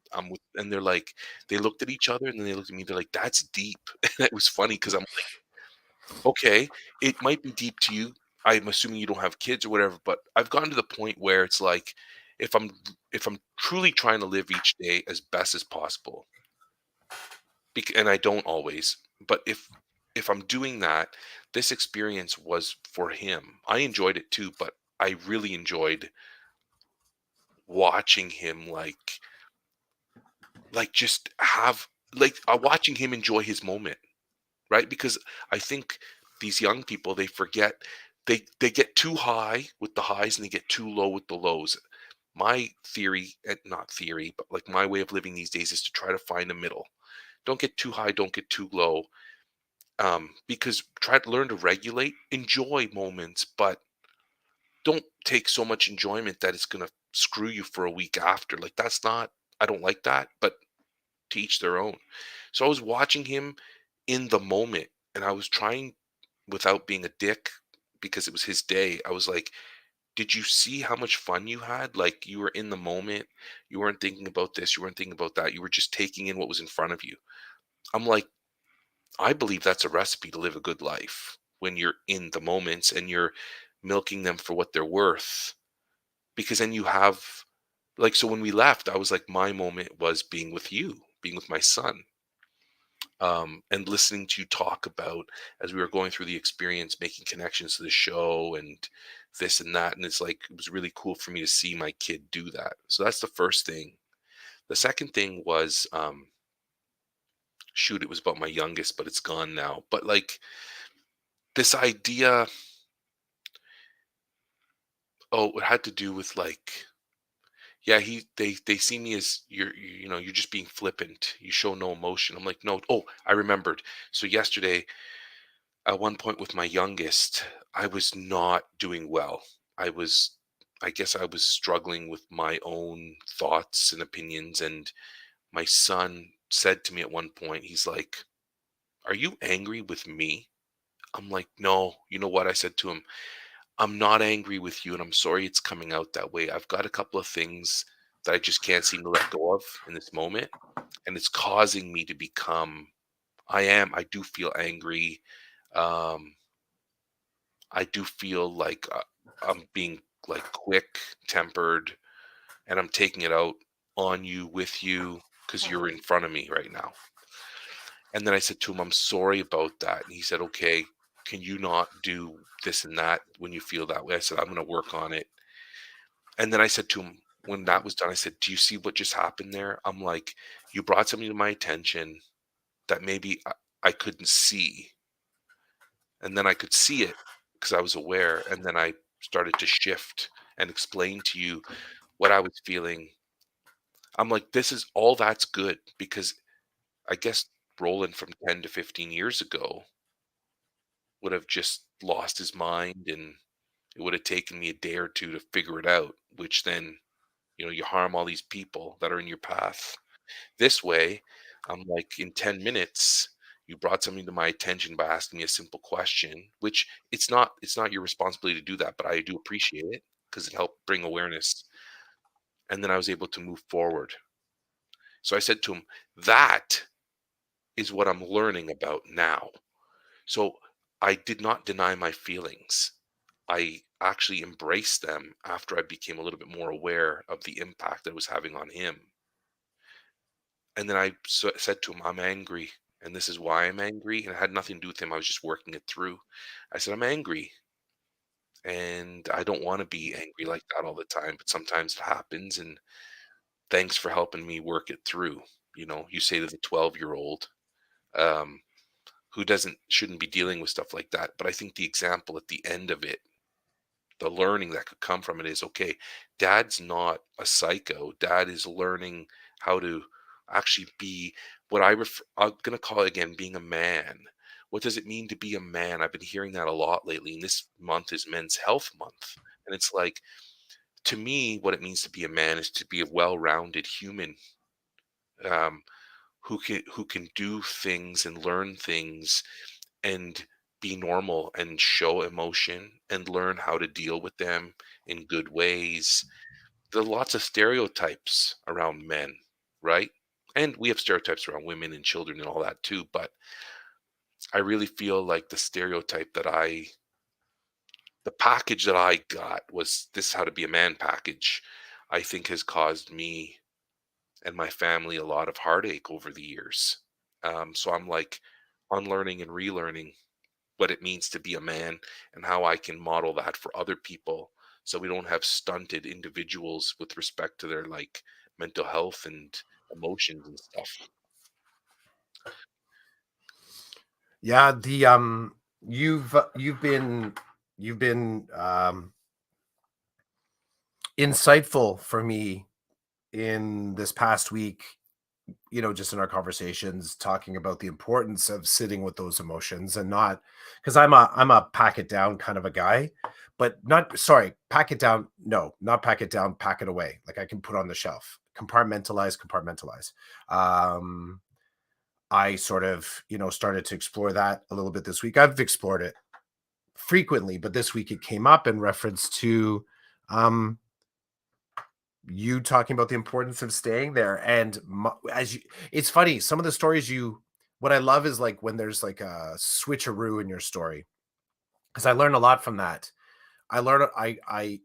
and they're like, they looked at each other and then they looked at me. They're like, "That's deep." And it was funny because I'm like, "Okay, it might be deep to you. I'm assuming you don't have kids or whatever, but I've gotten to the point where it's like, if I'm if I'm truly trying to live each day as best as possible, and I don't always, but if I'm doing that, this experience was for him. I enjoyed it too, but I really enjoyed watching him just have watching him enjoy his moment, right? Because I think these young people, they forget, they get too high with the highs and they get too low with the lows. My theory, not theory, but like my way of living these days is to try to find a middle. Don't get too high, don't get too low. Because try to learn to regulate, enjoy moments, but don't take so much enjoyment that it's gonna screw you for a week after. Like that's not, I don't like that, but to each their own. So I was watching him in the moment and I was trying, without being a dick, because it was his day. I was like, "Did you see how much fun you had? Like you were in the moment. You weren't thinking about this, you weren't thinking about that. You were just taking in what was in front of you." I'm like, "I believe that's a recipe to live a good life when you're in the moments and you're milking them for what they're worth, because then you have like so when we left, I was like my moment was being with you, being with my son, and listening to you talk about as we were going through the experience, making connections to the show and this and that. And it's like, it was really cool for me to see my kid do that. So that's the first thing. The second thing was, shoot, it was about my youngest, but it's gone now. But like this idea, oh, it had to do with like, yeah, they see me as you're just being flippant. You show no emotion. I'm like, no. Oh, I remembered. So yesterday, at one point with my youngest, I was not doing well. I was, I guess I was struggling with my own thoughts and opinions. And my son said to me at one point, he's like, "Are you angry with me?" I'm like, "No." You know what? I said to him, "I'm not angry with you. And I'm sorry it's coming out that way. I've got a couple of things that I just can't seem to let go of in this moment. And it's causing me to become, I do feel angry. Um, I do feel like I'm being like quick tempered and I'm taking it out on you, with you, because you're in front of me right now." And then I said to him, "I'm sorry about that." And he said, "Okay, can you not do this and that when you feel that way?" I said, "I'm going to work on it." And then I said to him, when that was done, I said, "Do you see what just happened there?" I'm like, "You brought something to my attention that maybe I couldn't see. And then I could see it because I was aware. And then I started to shift and explain to you what I was feeling." I'm like, this is all that's good because I guess Roland from 10 to 15 years ago would have just lost his mind and it would have taken me a day or two to figure it out. which then, you harm all these people that are in your path. This way, I'm like, in 10 minutes, you brought something to my attention by asking me a simple question, which it's not your responsibility to do that, but I do appreciate it because it helped bring awareness. And then I was able to move forward. So I said to him, that is what I'm learning about now. So I did not deny my feelings. I actually embraced them after I became a little bit more aware of the impact that it was having on him. And then said to him, I'm angry. And this is why I'm angry. And it had nothing to do with him. I was just working it through. I said, I'm angry. And I don't want to be angry like that all the time. But sometimes it happens. And thanks for helping me work it through. You say to the 12-year-old, um, who shouldn't be dealing with stuff like that. But I think the example at the end of it, the learning that could come from it is, okay, dad's not a psycho. Dad is learning how to actually be I'm going to call it again, being a man. What does it mean to be a man? I've been hearing that a lot lately. And this month is Men's Health Month. And it's like, to me, what it means to be a man is to be a well-rounded human, um, who can do things and learn things and be normal and show emotion and learn how to deal with them in good ways. There are lots of stereotypes around men, right? And we have stereotypes around women and children and all that too. But I really feel like the package that I got was this how to be a man package, I think has caused me and my family a lot of heartache over the years. So I'm like unlearning and relearning what it means to be a man and how I can model that for other people so we don't have stunted individuals with respect to their like mental health and emotions and stuff. Yeah, you've been insightful for me in this past week, just in our conversations, talking about the importance of sitting with those emotions and not, because I'm a pack it down kind of a guy, but not, sorry, pack it down. No, not pack it down, pack it away. Like I can put on the shelf, compartmentalize, compartmentalize. Um, I sort of, started to explore that a little bit this week. I've explored it frequently, but this week it came up in reference to um you talking about the importance of staying there. And as you, it's funny, some of the stories what I love is like when there's like a switcheroo in your story, because I learn a lot from that. I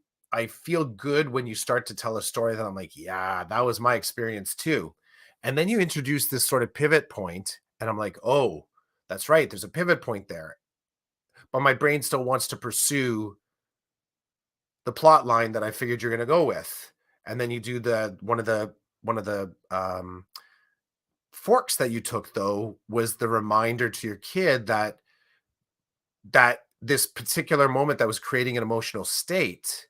feel good when you start to tell a story that I'm like, yeah, that was my experience too. And then you introduce this sort of pivot point, and I'm like, oh, that's right, there's a pivot point there. But my brain still wants to pursue the plot line that I figured you're going to go with. And then you do one of the forks that you took, though, was the reminder to your kid that this particular moment that was creating an emotional state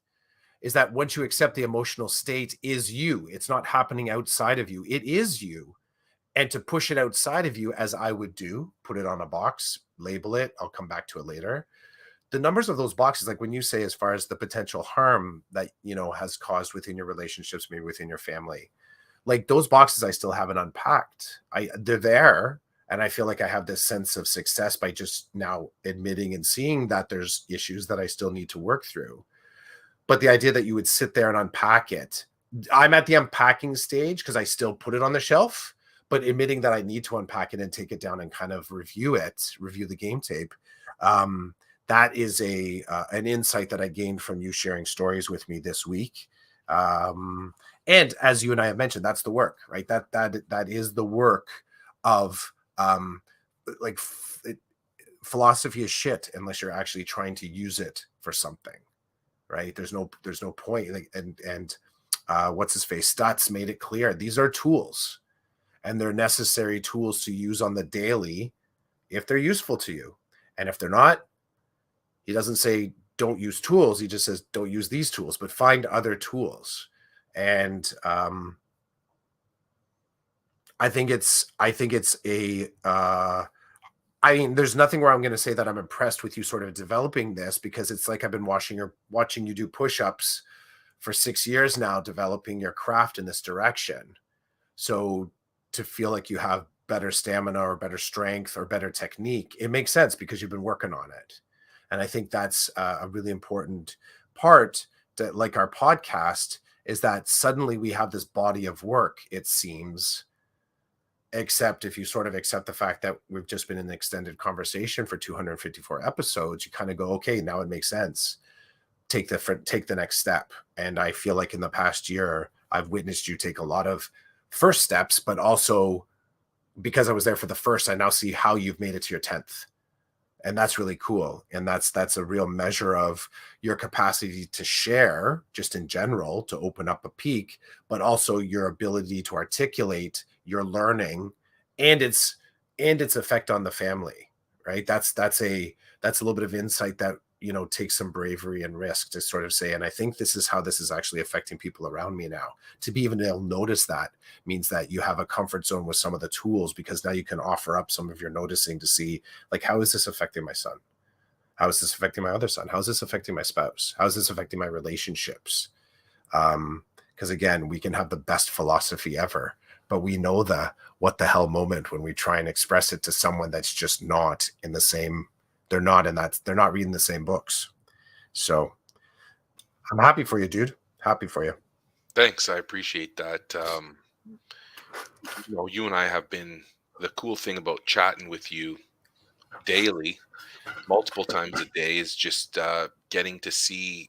is that once you accept the emotional state is you, it's not happening outside of you, it is you. And to push it outside of you, as I would do, put it on a box, label it, I'll come back to it later. The numbers of those boxes, like when you say as far as the potential harm that has caused within your relationships, maybe within your family, like those boxes I still haven't unpacked. They're there, and I feel like I have this sense of success by just now admitting and seeing that there's issues that I still need to work through. But the idea that you would sit there and unpack it, I'm at the unpacking stage because I still put it on the shelf, but admitting that I need to unpack it and take it down and kind of review the game tape. That is an insight that I gained from you sharing stories with me this week. And as you and I have mentioned, that's the work, right? That is the work of like philosophy is shit unless you're actually trying to use it for something, right? There's no point. Like, and what's his face? Stutz made it clear. These are tools, and they're necessary tools to use on the daily if they're useful to you. And if they're not, he doesn't say don't use tools. He just says don't use these tools, but find other tools. And I think it's a I mean, there's nothing where I'm going to say that I'm impressed with you sort of developing this, because it's like I've been watching you do push-ups for 6 years now developing your craft in this direction. So to feel like you have better stamina or better strength or better technique, it makes sense because you've been working on it. And I think that's a really important part that, like our podcast, is that suddenly we have this body of work, it seems, except if you sort of accept the fact that we've just been in an extended conversation for 254 episodes, you kind of go, okay, now it makes sense. Take the next step. And I feel like in the past year, I've witnessed you take a lot of first steps, but also because I was there for the first, I now see how you've made it to your 10th. And that's really cool. And that's a real measure of your capacity to share just in general, to open up a peak, but also your ability to articulate your learning and its effect on the family, right? That's a little bit of insight that, takes some bravery and risk to sort of say, and I think this is how this is actually affecting people around me now. To be even able to notice that means that you have a comfort zone with some of the tools, because now you can offer up some of your noticing to see, like, how is this affecting my son? How is this affecting my other son? How is this affecting my spouse? How is this affecting my relationships? Because again, we can have the best philosophy ever, but we know the what the hell moment when we try and express it to someone that's just not in the same, they're not reading the same books. So I'm happy for you, dude. Happy for you. Thanks, I appreciate that. You and I have been the cool thing about chatting with you daily, multiple times a day, is just getting to see,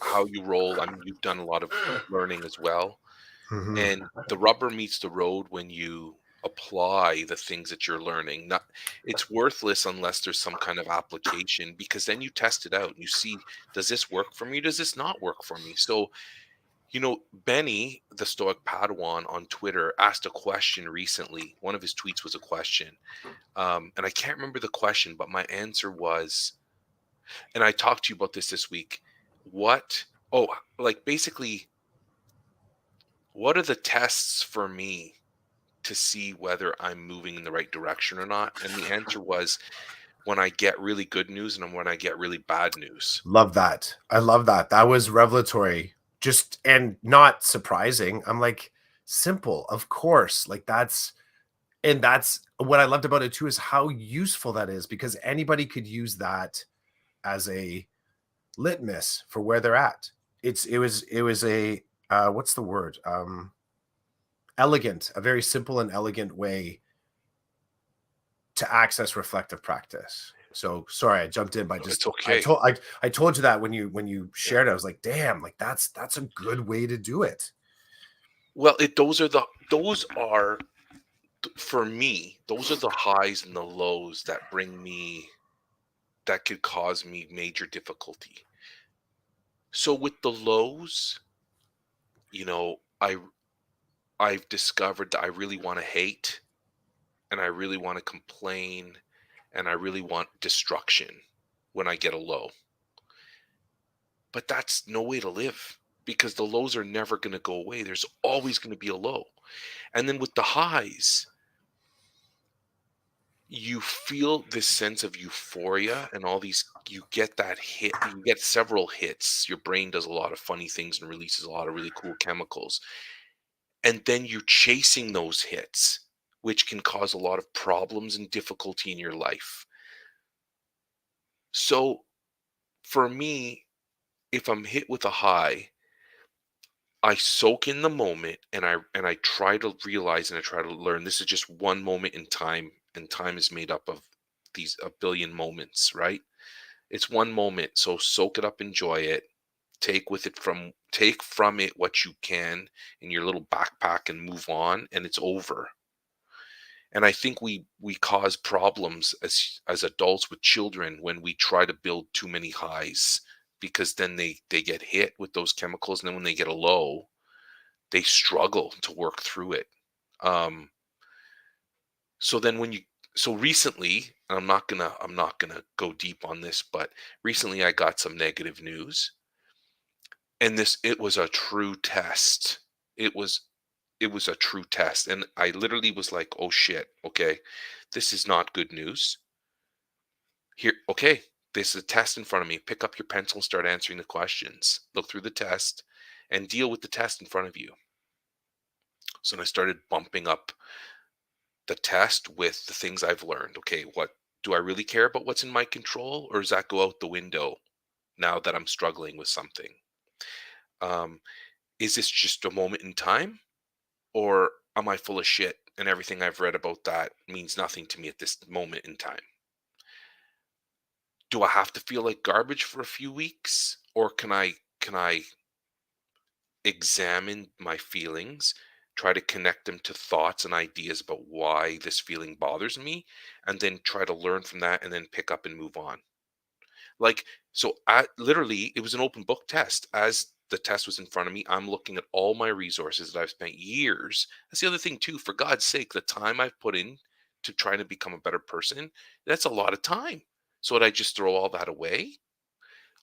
how you roll. I mean, you've done a lot of learning as well, Mhm. and the rubber meets the road when you apply the things that you're learning. Not, it's worthless unless there's some kind of application, because then you test it out and you see, does this work for me? Does this not work for me? So, Benny, the Stoic Padawan on Twitter, asked a question recently. One of his tweets was a question. And I can't remember the question, but my answer was, and I talked to you about this week. What, oh, like basically, what are the tests for me to see whether I'm moving in the right direction or not? And the answer was when I get really good news and when I get really bad news. Love that. I love that. That was revelatory. Just and not surprising. I'm like, simple, of course. Like that's what I loved about it too, is how useful that is, because anybody could use that as a litmus for where they're at. It was a what's the word? Elegant, a very simple and elegant way to access reflective practice. So sorry, I jumped in by It's just okay. I told you that when you Yeah. shared it, I was like, damn, like that's a good way to do it. Well, those are for me, those are the highs and the lows that could cause me major difficulty. So with the lows, you know, I I've discovered that I really want to hate and I really want to complain and I really want destruction when I get a low. But that's no way to live, because the lows are never going to go away. There's always going to be a low. And then with the highs, you feel this sense of euphoria and all these, you get that hit, you get several hits. Your brain does a lot of funny things and releases a lot of really cool chemicals. And then you're chasing those hits, which can cause a lot of problems and difficulty in your life. So for me, if I'm hit with a high, I soak in the moment and I try to realize and I try to learn this is just one moment in time, and time is made up of these a billion moments, right? It's one moment, so soak it up, enjoy it, take from it what you can in your little backpack and move on, and it's over. And I think we cause problems as adults with children when we try to build too many highs, because then they get hit with those chemicals, and then when they get a low, they struggle to work through it. Um, so then when you so recently, and I'm not gonna go deep on this, but recently I got some negative news, and this it was a true test. It was it was a true test, and I literally was like, "Oh shit, okay, this is not good news." Here, okay. This is a test in front of me. Pick up your pencil and start answering the questions. Look through the test and deal with the test in front of you. So then I started bumping up the test with the things I've learned. Okay, what do I really care about what's in my control, or does that go out the window now that I'm struggling with something? Um, is this just a moment in time, or am I full of shit and everything I've read about that means nothing to me at this moment in time? Do I have to feel like garbage for a few weeks, or can I examine my feelings, try to connect them to thoughts and ideas about why this feeling bothers me, and then try to learn from that and then pick up and move on? Like, so I literally, it was an open book test. As the test was in front of me, I'm looking at all my resources that I've spent years. That's the other thing too. For God's sake, the time I've put in to trying to become a better person, that's a lot of time. So would I just throw all that away?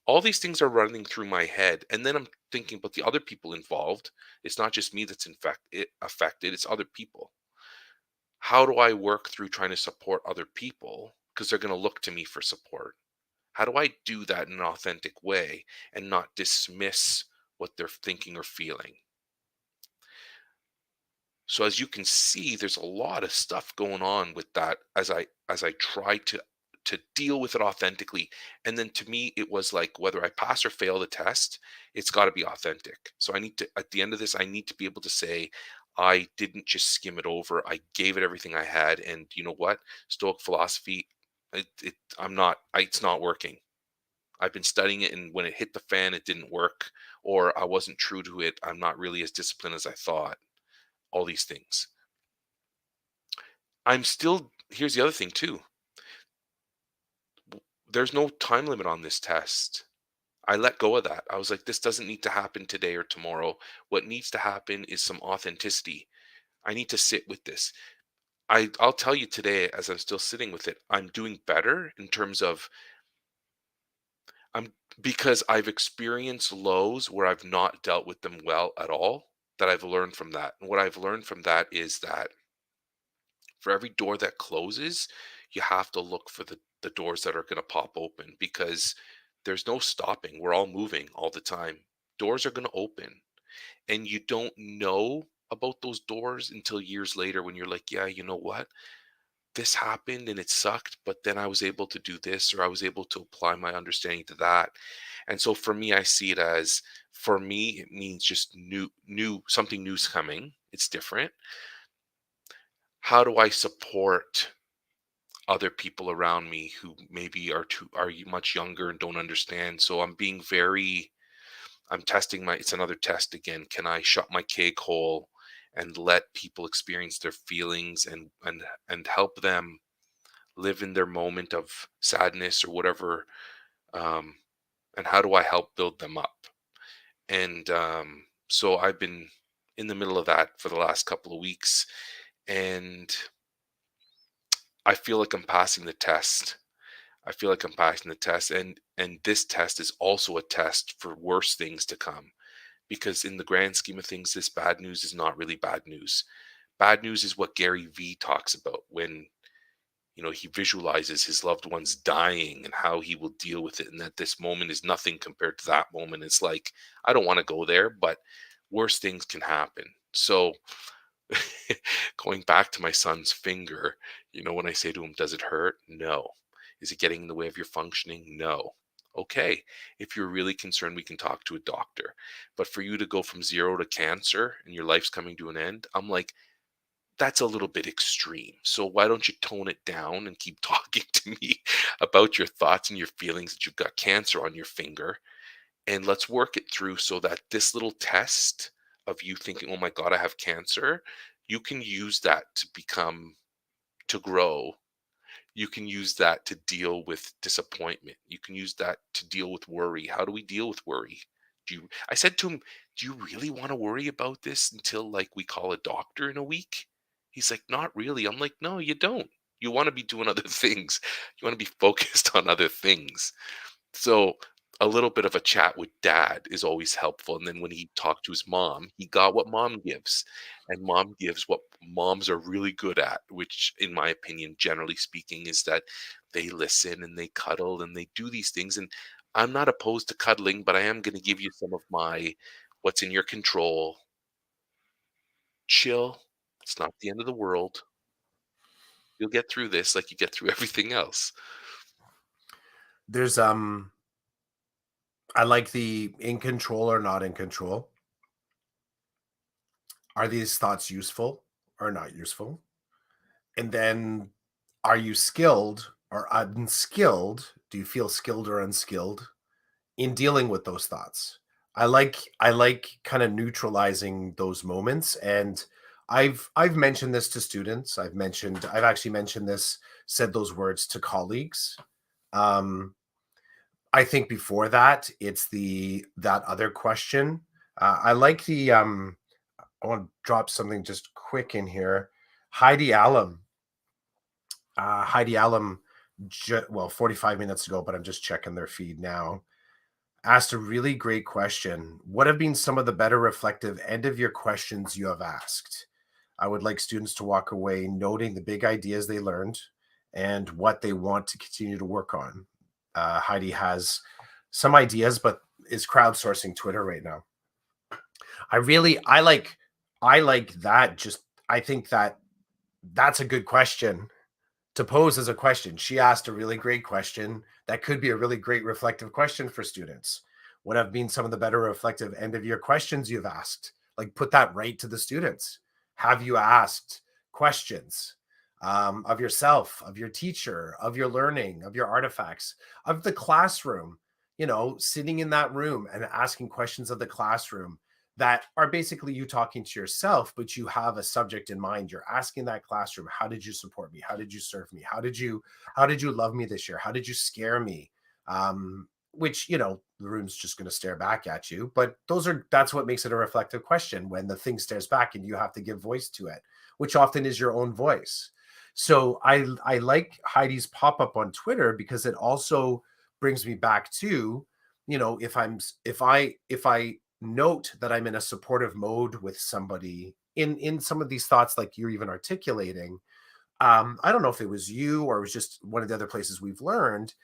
All these things are running through my head, and then I'm thinking about the other people involved. It's not just me that's affected, it's other people. How do I work through trying to support other people, because they're going to look to me for support? How do I do that in an authentic way and not dismiss what they're thinking or feeling? So as you can see, there's a lot of stuff going on with that as I try to deal with it authentically. And then to me, it was like, whether I pass or fail the test, it's got to be authentic. So I need to, at the end of this, I need to be able to say, I didn't just skim it over. I gave it everything I had. And you know what? Stoic philosophy, it's not working. I've been studying it, and when it hit the fan, it didn't work, or I wasn't true to it. I'm not really as disciplined as I thought. All these things. Here's the other thing too. There's no time limit on this test. I let go of that. I was like, this doesn't need to happen today or tomorrow. What needs to happen is some authenticity. I need to sit with this. I'll tell you today, as I'm still sitting with it, I'm doing better in terms of I'm because I've experienced lows where I've not dealt with them well at all, that I've learned from that. And what I've learned from that is that for every door that closes, you have to look for the doors that are going to pop open, because there's no stopping. We're all moving all the time. Doors are going to open, and you don't know about those doors until years later, when you're like, yeah, you know what? This happened and it sucked, but then I was able to do this, or I was able to apply my understanding to that. And so for me, I see it as, for me, it means just something new's coming. It's different. How do I support other people around me who maybe are much younger and don't understand? So I'm testing my, it's another test again. Can I shut my cake hole and let people experience their feelings, and help them live in their moment of sadness or whatever? um, and how do I help build them up? And so I've been in the middle of that for the last couple of weeks, and I feel like I'm passing the test. I feel like I'm passing the test, and this test is also a test for worse things to come, because in the grand scheme of things, this bad news is not really bad news. Bad news is what Gary Vee talks about when, he visualizes his loved ones dying and how he will deal with it, and that this moment is nothing compared to that moment. It's like, I don't want to go there, but worse things can happen. So going back to my son's finger, when I say to him, does it hurt? No. Is it getting in the way of your functioning? No. Okay. If you're really concerned, we can talk to a doctor. But for you to go from zero to cancer and your life's coming to an end, I'm like, that's a little bit extreme. So why don't you tone it down and keep talking to me about your thoughts and your feelings that you've got cancer on your finger? And let's work it through, so that this little test of you thinking, oh my God, I have cancer, you can use that to grow. You can use that to deal with disappointment. You can use that to deal with worry. How do we deal with worry? I said to him, do you really want to worry about this until, like, we call a doctor in a week? He's like, not really. I'm like, no, you don't. You want to be doing other things. You want to be focused on other things. So A little bit of a chat with dad is always helpful, and then when he talked to his mom, he got what mom gives, and mom gives what moms are really good at, which in my opinion, generally speaking, is that they listen and they cuddle and they do these things, and I'm not opposed to cuddling, but I am gonna give you some of my what's in your control. Chill. It's not the end of the world. You'll get through this like you get through everything else. There's I like the in control or not in control. Are these thoughts useful or not useful? And then are you skilled or unskilled? Do you feel skilled or unskilled in dealing with those thoughts? I like kind of neutralizing those moments, and I've mentioned this to students. I've actually mentioned this, said those words to colleagues. Um I think before that, it's the that other question. I like the I want to drop something just quick in here. Heidi Allen, Heidi Allen, 45 minutes ago, but I'm just checking their feed now, asked a really great question. What have been some of the better reflective end of year questions you have asked? I would like students to walk away noting the big ideas they learned and what they want to continue to work on. Heidi has some ideas, but is crowdsourcing Twitter right now. I really, I like that. Just, I think that that's a good question to pose as a question. She asked a really great question that could be a really great reflective question for students. What have been some of the better reflective end of year questions you've asked? Like put that right to the students. Have you asked questions of yourself, of your teacher, of your learning, of your artifacts, of the classroom? You know, sitting in that room and asking questions of the classroom that are basically you talking to yourself, but you have a subject in mind. You're asking that classroom, how did you support me? How did you serve me? How did you love me this year? How did you scare me? Which, you know, the room's just going to stare back at you. But that's what makes it a reflective question, when the thing stares back and you have to give voice to it, which often is your own voice. So I like Heidi's pop-up on Twitter because it also brings me back to, you know, if I note that I'm in a supportive mode with somebody in some of these thoughts like you're even articulating. I don't know if it was you or it was just one of the other places we've learned.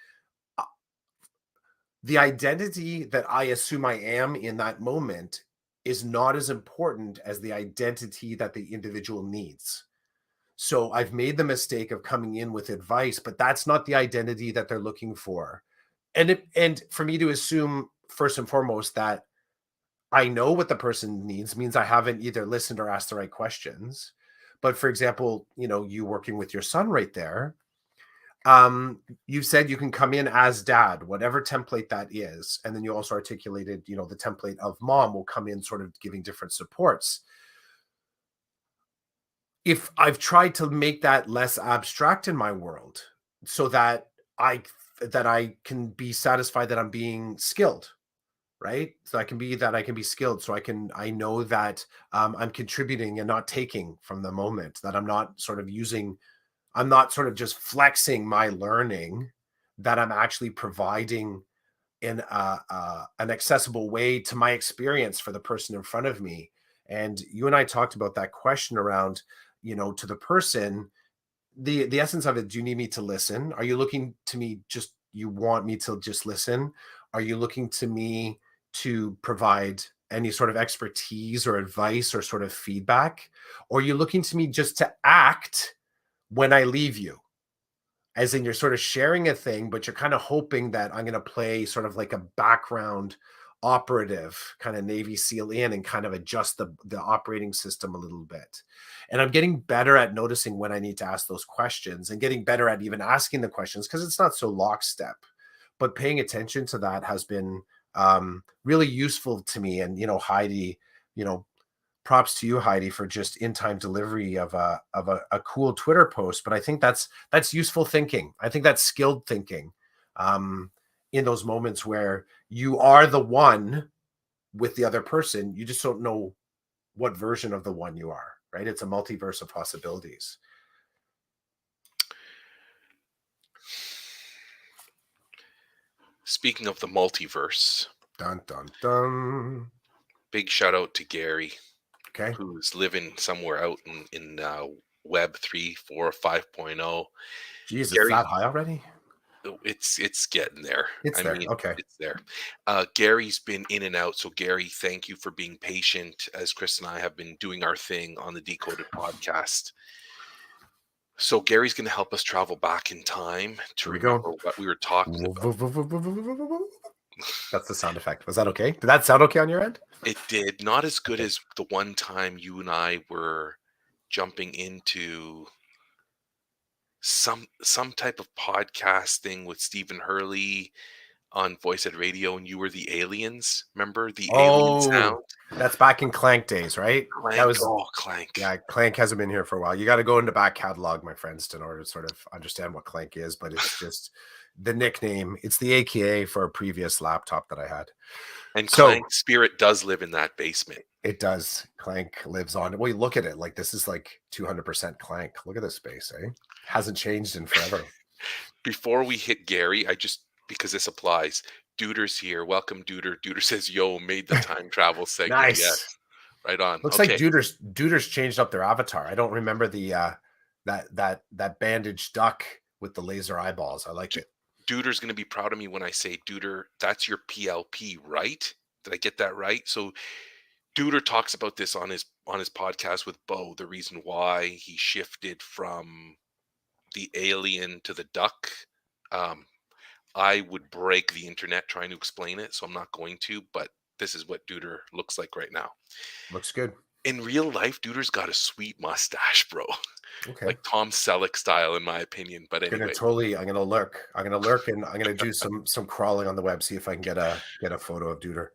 uh, the identity that I assume I am in that moment is not as important as the identity that the individual needs. So I've made the mistake of coming in with advice, but that's not the identity that they're looking for. And for me to assume first and foremost that I know what the person needs means I haven't either listened or asked the right questions. But for example, you know, you working with your son right there, you said you can come in as dad, whatever template that is. And then you also articulated, you know, the template of mom will come in sort of giving different supports. If I've tried to make that less abstract in my world so I that I can be satisfied that I'm being skilled, right? So I can be skilled. So I know that I'm contributing and not taking from the moment, that I'm not sort of just flexing my learning, that I'm actually providing in an accessible way to my experience for the person in front of me. And you and I talked about that question around, you know, to the person, the essence of it. Do you need me to listen? Are you looking to me, just you want me to just listen? Are you looking to me to provide any sort of expertise or advice or sort of feedback? Or are you looking to me just to act when I leave you? As in, you're sort of sharing a thing, but you're kind of hoping that I'm going to play sort of like a background operative kind of Navy SEAL in and kind of adjust the operating system a little bit. And I'm getting better at noticing when I need to ask those questions and getting better at even asking the questions because it's not so lockstep. But paying attention to that has been really useful to me. And, you know, Heidi, you know, props to you, Heidi, for just in time delivery of a cool Twitter post. But I think that's useful thinking. I think that's skilled thinking um, in those moments where you are the one with the other person. You just don't know what version of the one you are. Right? It's a multiverse of possibilities. Speaking of the multiverse, Dun dun dun. big shout out to Gary, Okay. who's living somewhere out in Web 3, 4, 5.0. Geez, it's Gary, that high already? it's getting there. It's I there. mean, Okay. it's there. Gary's been in and out. So Gary, thank you for being patient as Chris and I have been doing our thing on the Decoded podcast. So Gary's going to help us travel back in time to Here we go. remember what we were talking about. That's the sound effect. Was that okay? Did that sound okay on your end? It did not as good Okay. as the one time you and I were jumping into some type of podcast thing with Stephen Hurley on Voice Ed Radio, and you were the aliens. Remember the alien Oh, sound? that's back in Clank days, right? That Clank, was oh clank. Yeah, Clank hasn't been here for a while. You got to go into back catalog, my friends, in order to sort of understand what Clank is, but it's just the nickname. It's the AKA for a previous laptop that I had. And So Clank's spirit does live in that basement. it does. Clank lives on. Well, you look at it like this is like 200% Clank. Look at this space, eh? Hasn't changed in forever. Before we hit Gary, I just because this applies. Duder's here. Welcome, Duder. Duder says, "Yo, made the time travel segment." Nice. Yes, right on. Looks like Okay, Duder's changed up their avatar. I don't remember the that bandaged duck with the laser eyeballs. I like it. Duder's going to be proud of me when I say, Duder, that's your PLP, right? Did I get that right? So Duder talks about this on his podcast with Bo, the reason why he shifted from the alien to the duck. Um, I would break the internet trying to explain it, so I'm not going to, but this is what Duder looks like right now. Looks good. In real life, Duder's got a sweet mustache, bro. Okay. Like Tom Selleck style, in my opinion. But anyway, I'm gonna lurk. I'm gonna lurk and I'm gonna do some crawling on the web, see if I can get a photo of Duder.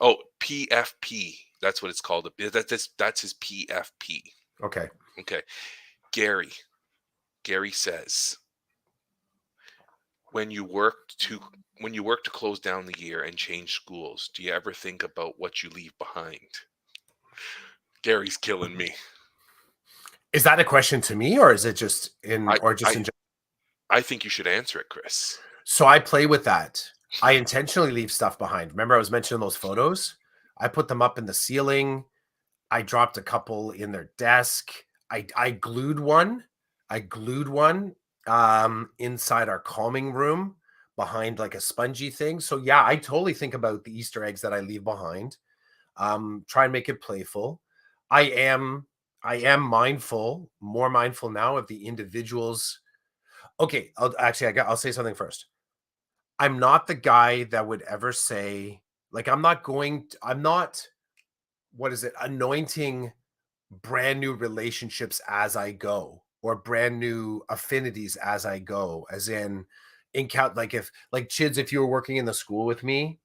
oh, PFP. That's what it's called. That's his PFP. Okay. Okay. Gary. Gary says, when you work to when you work to close down the year and change schools, do you ever think about what you leave behind? Gary's killing me. Is that a question to me or is it just in I or just I in I think you should answer it, Chris. So I play with that. I intentionally leave stuff behind. Remember, I was mentioning those photos? I put them up in the ceiling. I dropped a couple in their desk. I glued one. I glued one inside our calming room behind like a spongy thing. So yeah, I totally think about the Easter eggs that I leave behind. Try and make it playful. I am I am mindful, more mindful now of the individuals. Okay, I'll say something first. I'm not the guy that would ever say, like, I'm not, what is it, anointing brand new relationships as I go or brand new affinities as I go, as in count, like if, like, Chids, if you were working in the school with me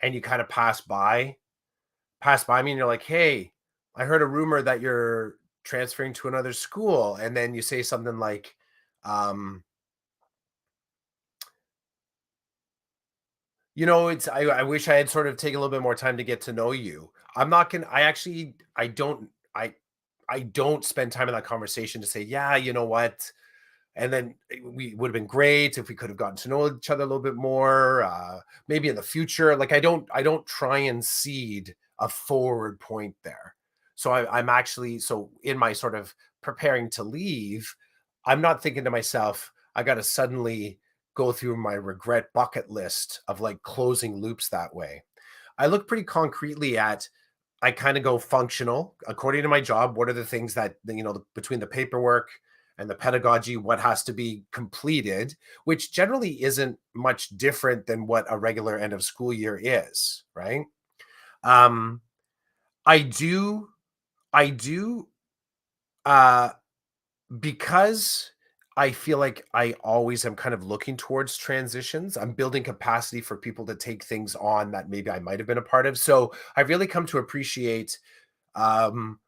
and you kind of pass by me and you're like, hey, I heard a rumor that you're transferring to another school. And then you say something like, um, I wish I had sort of taken a little bit more time to get to know you. I'm not gonna I actually I don't spend time in that conversation to say, yeah, you know what? And then we would have been great if we could have gotten to know each other a little bit more. Maybe in the future. Like I don't try and seed a forward point there. So I'm actually so in my sort of preparing to leave, I'm not thinking to myself, I gotta suddenly go through my regret bucket list of like closing loops that way. I look pretty concretely at I kind of go functional according to my job. What are the things that between the paperwork and the pedagogy, what has to be completed, which generally isn't much different than what a regular end of school year is, right? Um, I do, I do, uh, because I feel like I always am kind of looking towards transitions. I'm building capacity for people to take things on that maybe I might have been a part of. So I really come to appreciate um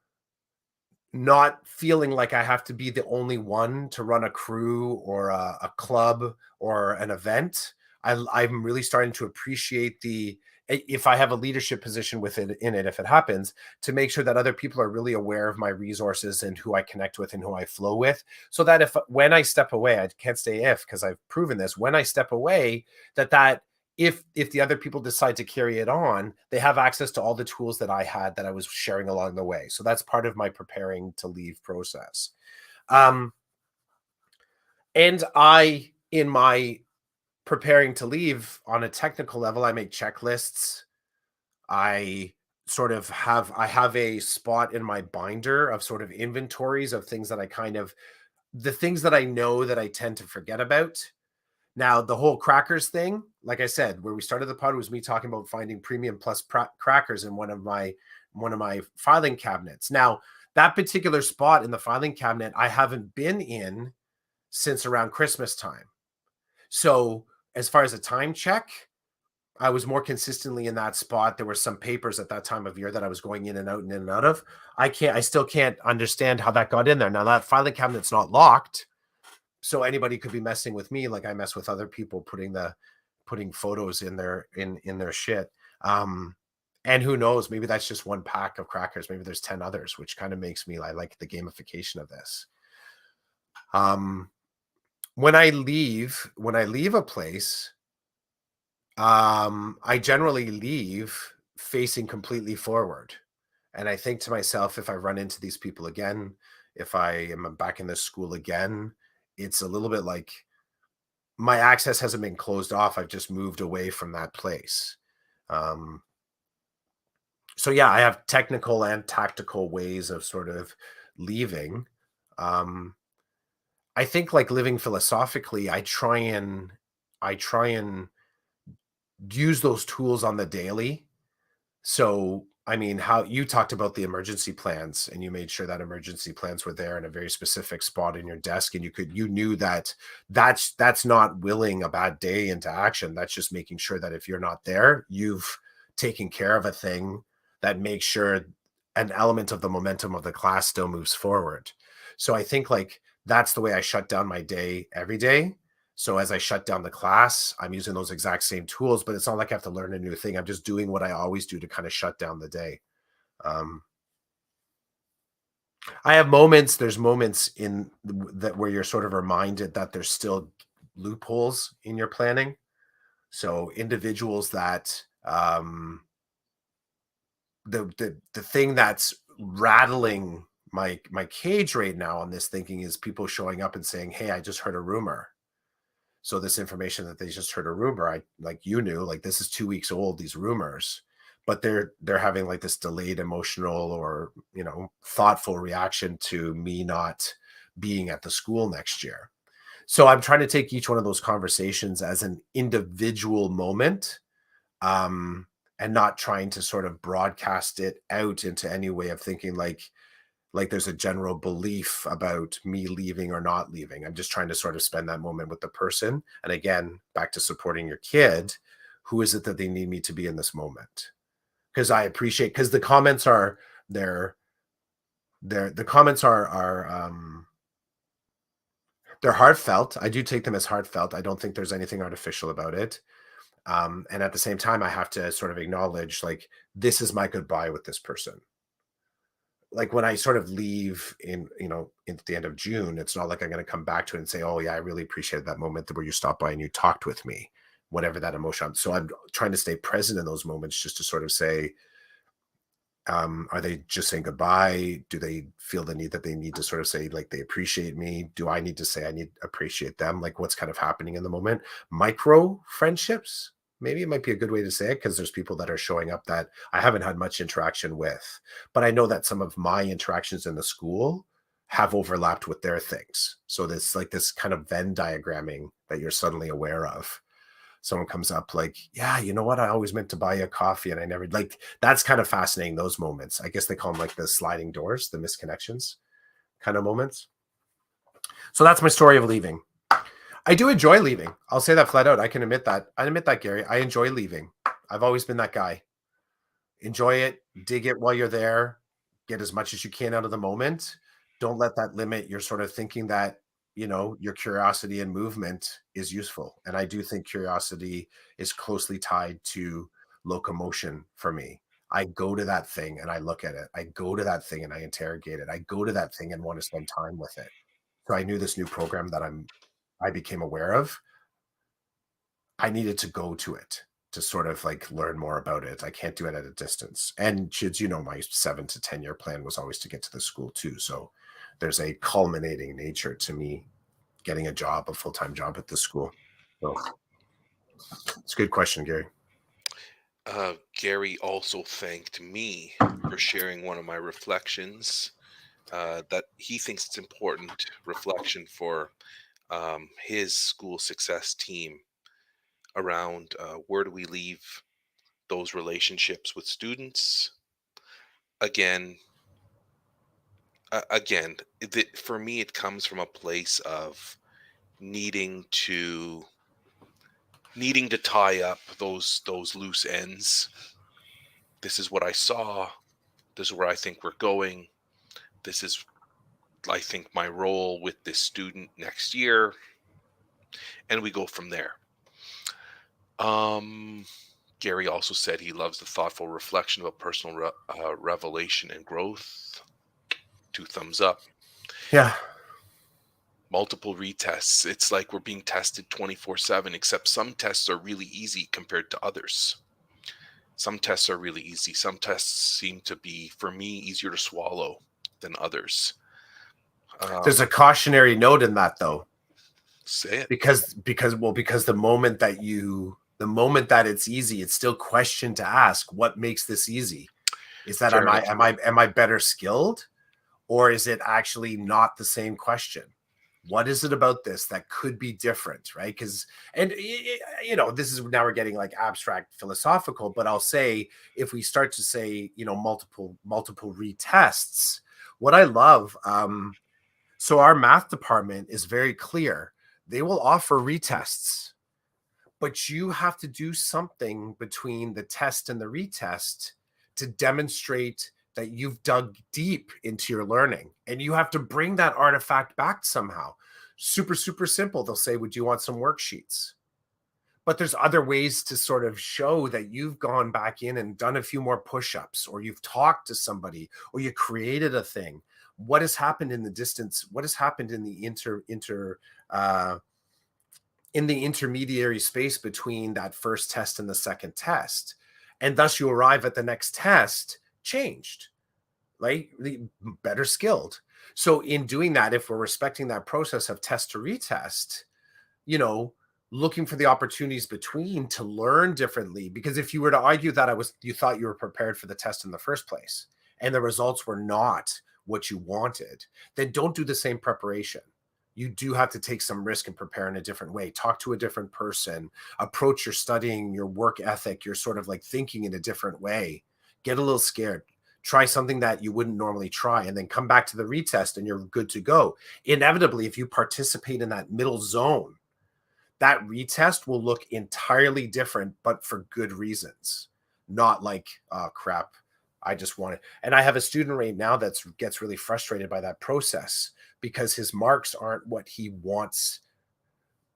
not feeling like I have to be the only one to run a crew or a club or an event. I'm really starting to appreciate the if I have a leadership position within in it, if it happens, to make sure that other people are really aware of my resources and who I connect with and who I flow with, so that if when I step away, I can't say if because I've proven this, when I step away, that if the other people decide to carry it on, they have access to all the tools that I had that I was sharing along the way. So that's part of my preparing to leave process. Um, and I, in my preparing to leave on a technical level, I make checklists. I I have a spot in my binder of sort of inventories of things that I kind of the things that I know that I tend to forget about. Now, the whole crackers thing, like I said, where we started the pod was me talking about finding premium plus crackers in one of my filing cabinets. Now, that particular spot in the filing cabinet, I haven't been in since around Christmas time. So, as far as a time check, I was more consistently in that spot. There were some papers at that time of year that I was going in and out and in and out of. I still can't understand how that got in there. Now that filing cabinet's not locked, so anybody could be messing with me like I mess with other people putting photos in their shit. Um and who knows, maybe that's just one pack of crackers. Maybe there's 10 others, which kind of makes me I like the gamification of this. Um when I leave a place, I generally leave facing completely forward. And I think to myself, if I run into these people again, if I am back in this school again, it's a little bit like my access hasn't been closed off. I've just moved away from that place. Um, so yeah, I have technical and tactical ways of sort of leaving. Um, I think like living philosophically, I try and use those tools on the daily. So, I mean, how you talked about the emergency plans and you made sure that emergency plans were there in a very specific spot in your desk and you knew that that's not willing a bad day into action. That's just making sure that if you're not there, you've taken care of a thing that makes sure an element of the momentum of the class still moves forward. So I think like that's the way I shut down my day every day. So as I shut down the class, I'm using those exact same tools, but it's not like I have to learn a new thing. I'm just doing what I always do to kind of shut down the day. Um, I have moments. There's moments in that where you're sort of reminded that there's still loopholes in your planning. So individuals that the thing that's rattling my cage right now on this thinking is people showing up and saying, "Hey, I just heard a rumor." So this information that they just heard a rumor, I like you knew, like this is 2 weeks old, these rumors, but they're having like this delayed emotional or thoughtful reaction to me not being at the school next year. So I'm trying to take each one of those conversations as an individual moment, um, and not trying to sort of broadcast it out into any way of thinking like there's a general belief about me leaving or not leaving. I'm just trying to sort of spend that moment with the person. And again, back to supporting your kid, who is it that they need me to be in this moment? Because I appreciate because the comments are they're the comments they're heartfelt. I do take them as heartfelt. I don't think there's anything artificial about it. And at the same time, I have to sort of acknowledge like this is my goodbye with this person. Like when I sort of leave in the end of June, it's not like I'm going to come back to it and say, "Oh yeah, I really appreciated that moment where you stopped by and you talked with me," whatever that emotion. So I'm trying to stay present in those moments, just to sort of say, are they just saying goodbye? Do they feel the need that they need to sort of say like they appreciate me? Do I need to say I need appreciate them? Like what's kind of happening in the moment? Micro friendships. Maybe it might be a good way to say it because there's people that are showing up that I haven't had much interaction with, but I know that some of my interactions in the school have overlapped with their things. So there's like this kind of Venn diagramming that you're suddenly aware of. Someone comes up like, yeah, you know what? I always meant to buy you a coffee and I never like that's kind of fascinating. Those moments. I guess they call them like the sliding doors, the misconnections kind of moments. So that's my story of leaving. I do enjoy leaving. I'll say that flat out. I can admit that. I admit that, Gary. I enjoy leaving. I've always been that guy. Enjoy it, dig it while you're there, get as much as you can out of the moment. Don't let that limit your sort of thinking that, your curiosity and movement is useful. And I do think curiosity is closely tied to locomotion for me. I go to that thing and I look at it. I go to that thing and I interrogate it. I go to that thing and want to spend time with it. So I knew this new program that I became aware of, I needed to go to it to sort of like learn more about it. I can't do it at a distance. And kids, my 7 to 10 year plan was always to get to the school too. So there's a culminating nature to me getting a job, a full-time job at the school. So it's a good question, Gary. Gary also thanked me for sharing one of my reflections, that he thinks it's important reflection for his school success team around where do we leave those relationships with students. Again, for me, it comes from a place of needing to needing to tie up those loose ends. This is what I saw. This is where I think we're going. This is, I think, my role with this student next year, and we go from there. Um, Gary also said he loves the thoughtful reflection about personal revelation and growth. 2 thumbs up. Yeah. Multiple retests. It's like we're being tested 24/7, except some tests are really easy compared to others. Some tests are really easy. Some tests seem to be, for me, easier to swallow than others. There's a cautionary note in that though. Say it. Because the moment that it's easy, it's still question to ask, what makes this easy? Is that Fair enough. am I better skilled, or is it actually not the same question? What is it about this that could be different, right? Because this is now we're getting like abstract philosophical, but I'll say if we start to say multiple retests, what I love, so our math department is very clear. They will offer retests, but you have to do something between the test and the retest to demonstrate that you've dug deep into your learning, and you have to bring that artifact back somehow. Super, super simple. They'll say, would you want some worksheets? But there's other ways to sort of show that you've gone back in and done a few more push-ups, or you've talked to somebody, or you created a thing. What has happened in the distance? What has happened in the in the intermediary space between that first test and the second test? And thus you arrive at the next test changed, right? Better skilled. So in doing that, if we're respecting that process of test to retest, looking for the opportunities between to learn differently. Because if you were to argue that you thought you were prepared for the test in the first place and the results were not what you wanted, then don't do the same preparation. You do have to take some risk and prepare in a different way. Talk to a different person, approach your studying, your work ethic, your sort of like thinking in a different way. Get a little scared. Try something that you wouldn't normally try, and then come back to the retest and you're good to go. Inevitably, if you participate in that middle zone, that retest will look entirely different, but for good reasons. Not like, oh crap, I just want it. And I have a student right now that gets really frustrated by that process because his marks aren't what he wants.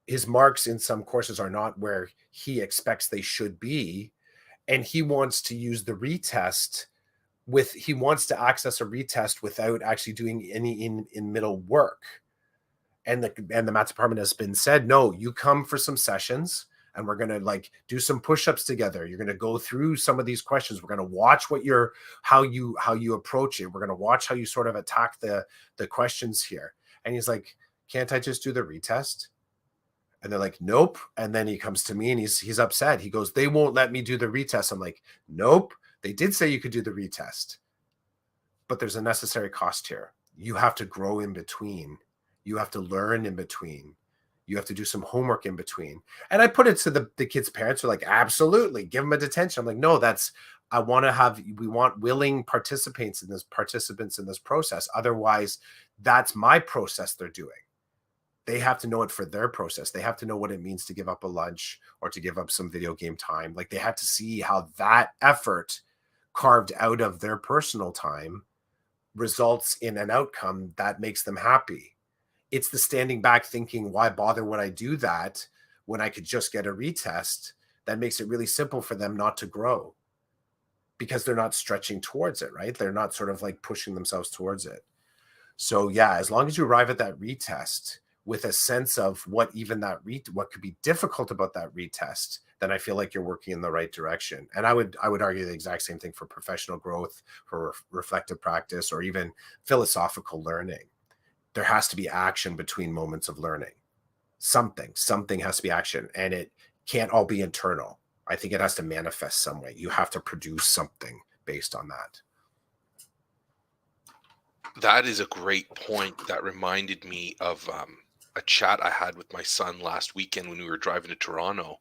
His marks in some courses are not where he expects they should be. And he wants to use the retest he wants to access a retest without actually doing any in middle work. And the math department has been said, no, you come for some sessions and we're going to like do some push-ups together. You're going to go through some of these questions. We're going to watch how you approach it. We're going to watch how you sort of attack the questions here. And he's like, can't I just do the retest? And they're like, nope. And then he comes to me and he's upset. He goes, they won't let me do the retest. I'm like, nope. They did say you could do the retest, but there's a necessary cost here. You have to grow in between. You have to learn in between. You have to do some homework in between. And I put it to the kids' parents are like, absolutely, give them a detention. I'm like, no, we want willing participants in this process. Otherwise, that's my process they're doing. They have to know it for their process. They have to know what it means to give up a lunch or to give up some video game time. Like they have to see how that effort carved out of their personal time results in an outcome that makes them happy. It's the standing back thinking, why bother would I do that when I could just get a retest? that makes it really simple for them not to grow because they're not stretching towards it, right? They're not sort of like pushing themselves towards it. So yeah, as long as you arrive at that retest with a sense of what even what could be difficult about that retest, then I feel like you're working in the right direction. And I would argue the exact same thing for professional growth, for reflective practice, or even philosophical learning. There has to be action between moments of learning. Something has to be action, and it can't all be internal. I think it has to manifest some way. You have to produce something based on that. That is a great point. That reminded me of a chat I had with my son last weekend when we were driving to Toronto.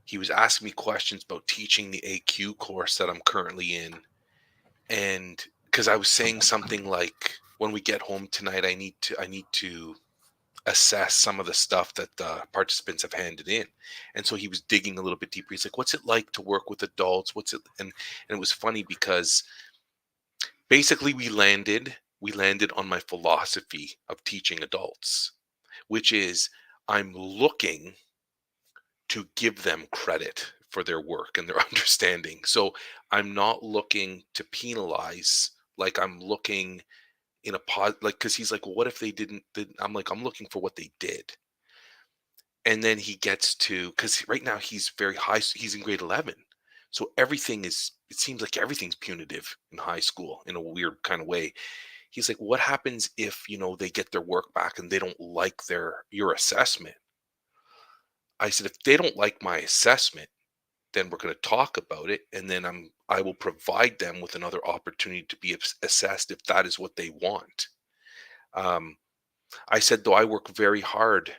He was asking me questions about teaching the AQ course that I'm currently in. And because I was saying something like, when we get home tonight, I need to assess some of the stuff that the participants have handed in. And so he was digging a little bit deeper. He's like, what's it like to work with adults? What's it and it was funny because basically we landed on my philosophy of teaching adults, which is I'm looking to give them credit for their work and their understanding. So I'm not looking to penalize, like I'm looking in a pod, like, because he's like, well, what if they I'm like, I'm looking for what they did. And then he gets to, because right now he's very high, he's in grade 11. So everything is, it seems like everything's punitive in high school in a weird kind of way. He's like, what happens if, they get their work back and they don't like your assessment? I said, if they don't like my assessment, then we're going to talk about it, and then I will provide them with another opportunity to be assessed if that is what they want. Um, I said, though, I work very hard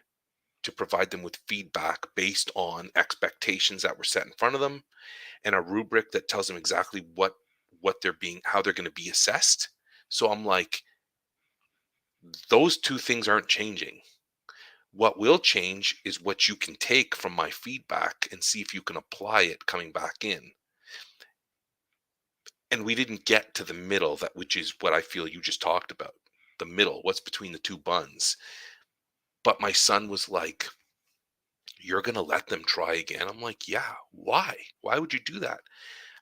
to provide them with feedback based on expectations that were set in front of them and a rubric that tells them exactly what they're being, how they're going to be assessed. So I'm like, those two things aren't changing. What will change is what you can take from my feedback and see if you can apply it coming back in. And we didn't get to the middle, that which is what I feel you just talked about. The middle, what's between the two buns. But my son was like, "You're going to let them try again?" I'm like, "Yeah, why? Why would you do that?"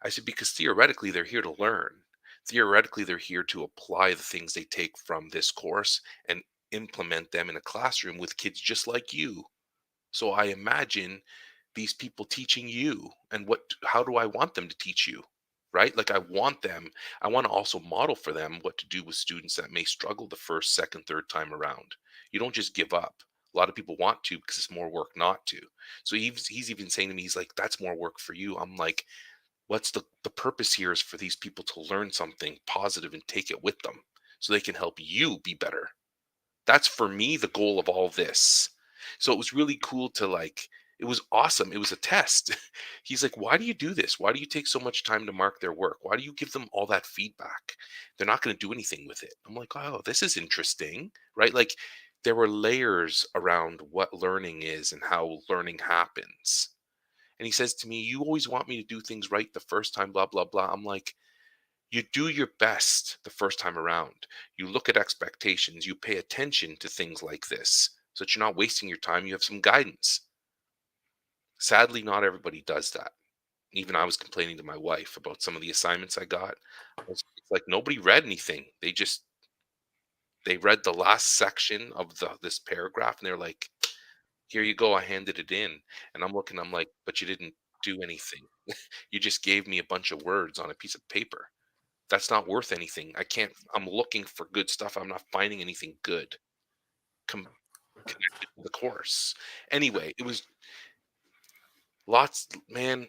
I said, "Because theoretically they're here to learn. Theoretically they're here to apply the things they take from this course and implement them in a classroom with kids just like you. So I imagine these people teaching you, and how do I want them to teach you? Right? Like I want to also model for them what to do with students that may struggle the first, second, third time around. You don't just give up. A lot of people want to because it's more work not to. So he's even saying to me, he's like, that's more work for you. I'm like, what's the purpose here is for these people to learn something positive and take it with them so they can help you be better. That's for me the goal of all this. So it was really cool to like, it was awesome. It was a test. He's like, why do you do this? Why do you take so much time to mark their work? Why do you give them all that feedback? They're not going to do anything with it. I'm like, oh, this is interesting, right? Like there were layers around what learning is and how learning happens. And he says to me, you always want me to do things right the first time, blah, blah, blah. I'm like, you do your best the first time around. You look at expectations, you pay attention to things like this so that you're not wasting your time. You have some guidance. Sadly, not everybody does that. Even I was complaining to my wife about some of the assignments I got. It's like nobody read anything. They read the last section of this paragraph and they're like, here you go, I handed it in. And I'm looking, I'm like, but you didn't do anything. You just gave me a bunch of words on a piece of paper. That's not worth anything. I'm looking for good stuff. I'm not finding anything good com- connected to the course. Anyway, it was lots, man.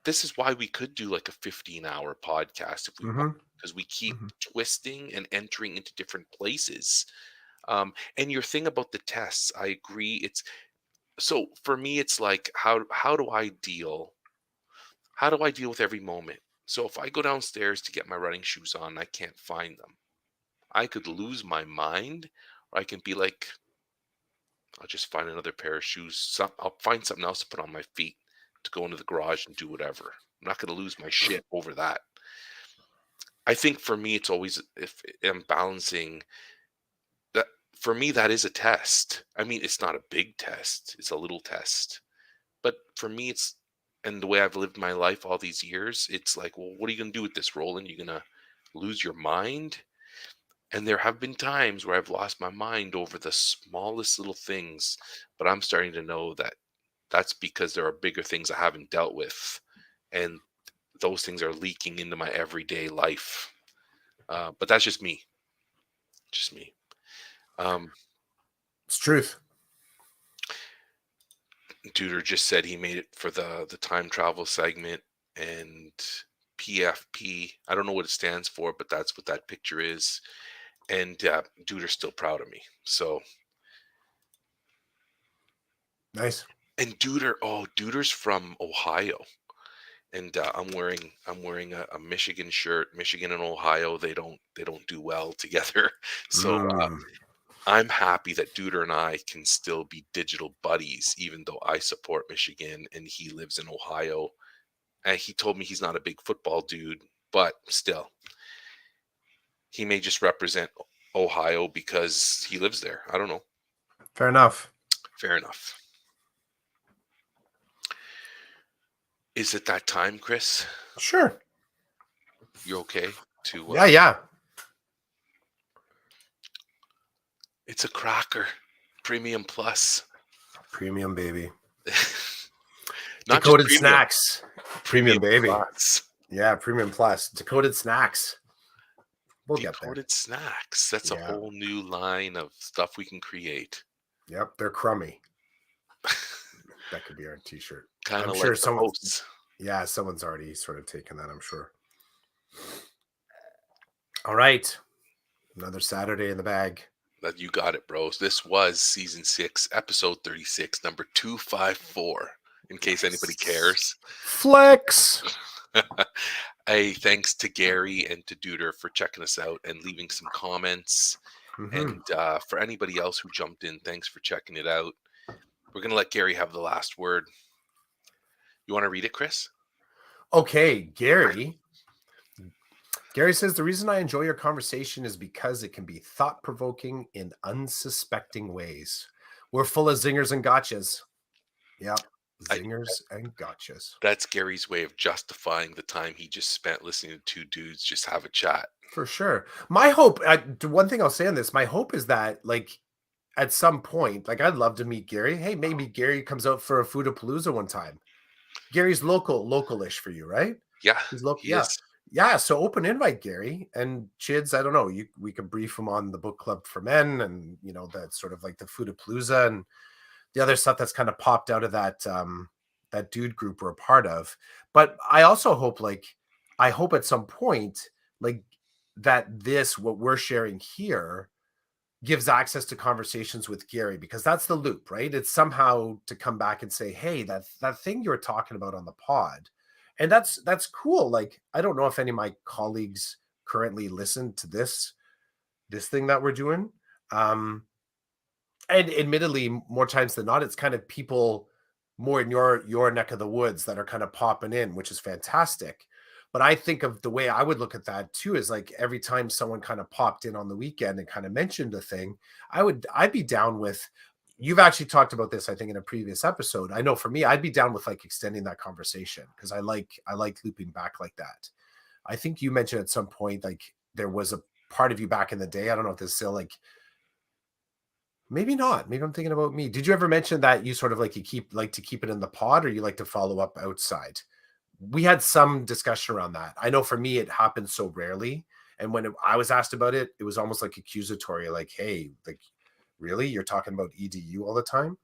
This is why we could do like a 15-hour podcast if we want, Mhm, because we keep mhm, twisting and entering into different places. And your thing about the tests, I agree. It's so for me, it's like how do I deal with every moment? So if I go downstairs to get my running shoes on, I can't find them. I could lose my mind, or I can be like, I'll just find another pair of shoes. I'll find something else to put on my feet to go into the garage and do whatever. I'm not going to lose my shit over that. I think for me, it's always if I'm balancing that. For me, that is a test. I mean, it's not a big test; it's a little test. But for me, it's and the way I've lived my life all these years, it's like, well, what are you gonna do with this, Roland? You gonna lose your mind? And there have been times where I've lost my mind over the smallest little things, but I'm starting to know that that's because there are bigger things I haven't dealt with, and those things are leaking into my everyday life. But that's just me, just me. Um, It's truth. Duder just said he made it for the time travel segment, and PFP. I don't know what it stands for, but that's what that picture is. And Duder's still proud of me. So, Nice. and Duder's from Ohio, and I'm wearing a Michigan shirt. Michigan and Ohio, they don't do well together. So Mm, I'm happy that Duder and I can still be digital buddies, even though I support Michigan and he lives in Ohio. And he told me he's not a big football dude, but still, he may just represent Ohio because he lives there. I don't know. fair enough. Fair enough. Is it that time, Chris? Sure. You okay to Yeah, yeah. it's a cracker. Premium plus. Premium, baby. Not just Decoded premium, snacks. Premium, premium baby. plus. Yeah, premium plus. Decoded snacks. We'll get there. Decoded snacks. That's a Yeah. whole new line of stuff we can create. Yep. They're crummy. That could be our t-shirt. Kind I'm of sure like the someone's, hosts. yeah, someone's already sort of taken that, I'm sure. All right. Another Saturday in the bag. That you got it, bros. This was season 6, episode 36, number 254. In case anybody cares. Flex. Hey, thanks to Gary and to Duder for checking us out and leaving some comments. Mm-hmm. And for anybody else who jumped in, thanks for checking it out. We're going to let Gary have the last word. You want to read it, Chris? Okay, Gary. Gary says, the reason I enjoy your conversation is because it can be thought-provoking in unsuspecting ways. We're full of zingers and gotchas. Yep. Zingers and gotchas. That's Gary's way of justifying the time he just spent listening to two dudes just have a chat. For sure. My hope, one thing I'll say on this, my hope is that, like, at some point, like, I'd love to meet Gary. Hey, maybe Gary comes out for a Foodapalooza one time. Gary's localish for you, right? Yeah, He's local. he Yeah. is. Yeah. So open invite, Gary. And Chids, I don't know. We can brief him on the book club for men and, you know, that sort of like the Foodapalooza and the other stuff that's kind of popped out of that dude group we're a part of. But I also hope, like, I hope at some point, like, that what we're sharing here gives access to conversations with Gary, because that's the loop, right? It's somehow to come back and say, hey, that thing you were talking about on the pod. And that's cool. Like, I don't know if any of my colleagues currently listen to this thing that we're doing. And admittedly, more times than not, it's kind of people more in your neck of the woods that are kind of popping in, which is fantastic. But I think of the way I would look at that too is like every time someone kind of popped in on the weekend and kind of mentioned a thing, I'd be down with. You've actually talked about this, I think, in a previous episode. I know for me, I'd be down with like extending that conversation because I like looping back like that. I think you mentioned at some point like there was a part of you back in the day. I don't know if this still like. Maybe not. Maybe I'm thinking about me. Did you ever mention that you sort of like like to keep it in the pod, or you like to follow up outside? We had some discussion around that. I know for me, it happens so rarely. And when I was asked about it, it was almost like accusatory, like, hey, like, really? You're talking about EDU all the time?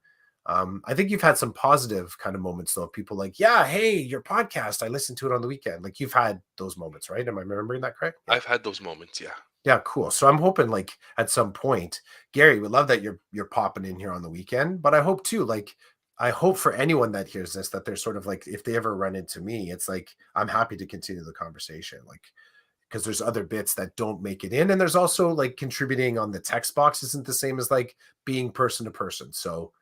I think you've had some positive kind of moments, though. People like, yeah, hey, your podcast, I listened to it on the weekend. Like, you've had those moments, right? Am I remembering that correct? Yeah. I've had those moments, yeah. Yeah, cool. So I'm hoping like at some point, Gary, would love that you're popping in here on the weekend. But I hope too, like I hope for anyone that hears this that they're sort of like if they ever run into me, it's like I'm happy to continue the conversation. Like because there's other bits that don't make it in. And there's also like contributing on the text box isn't the same as like being person to person. So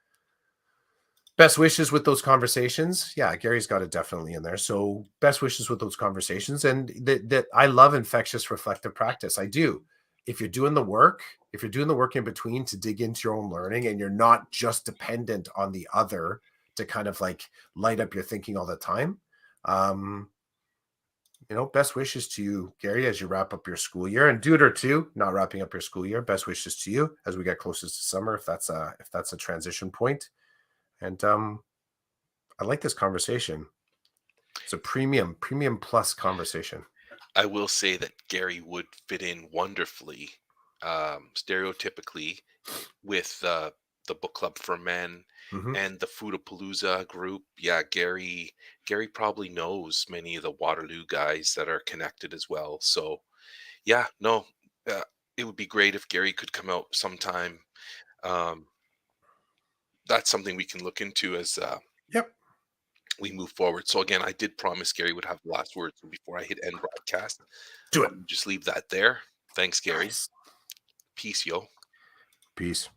best wishes with those conversations. Yeah, Gary's got it definitely in there. So best wishes with those conversations. And that I love infectious reflective practice. I do. If you're doing the work, in between to dig into your own learning and you're not just dependent on the other to kind of like light up your thinking all the time. Um, best wishes to you, Gary, as you wrap up your school year, and dude or two, not wrapping up your school year. Best wishes to you as we get closest to summer, if that's a transition point. And I like this conversation. It's a premium plus conversation. I will say that Gary would fit in wonderfully, stereotypically, with the book club for men Hmm. and the Foodapalooza group. Yeah, Gary probably knows many of the Waterloo guys that are connected as well. So yeah, no, uh, it would be great if Gary could come out sometime. Um, that's something we can look into as Yep, we move forward. So again, I did promise Gary would have the last word. So before I hit end broadcast, do it. I'm gonna just leave that there. Thanks, Gary. Nice. Peace, yo. Peace.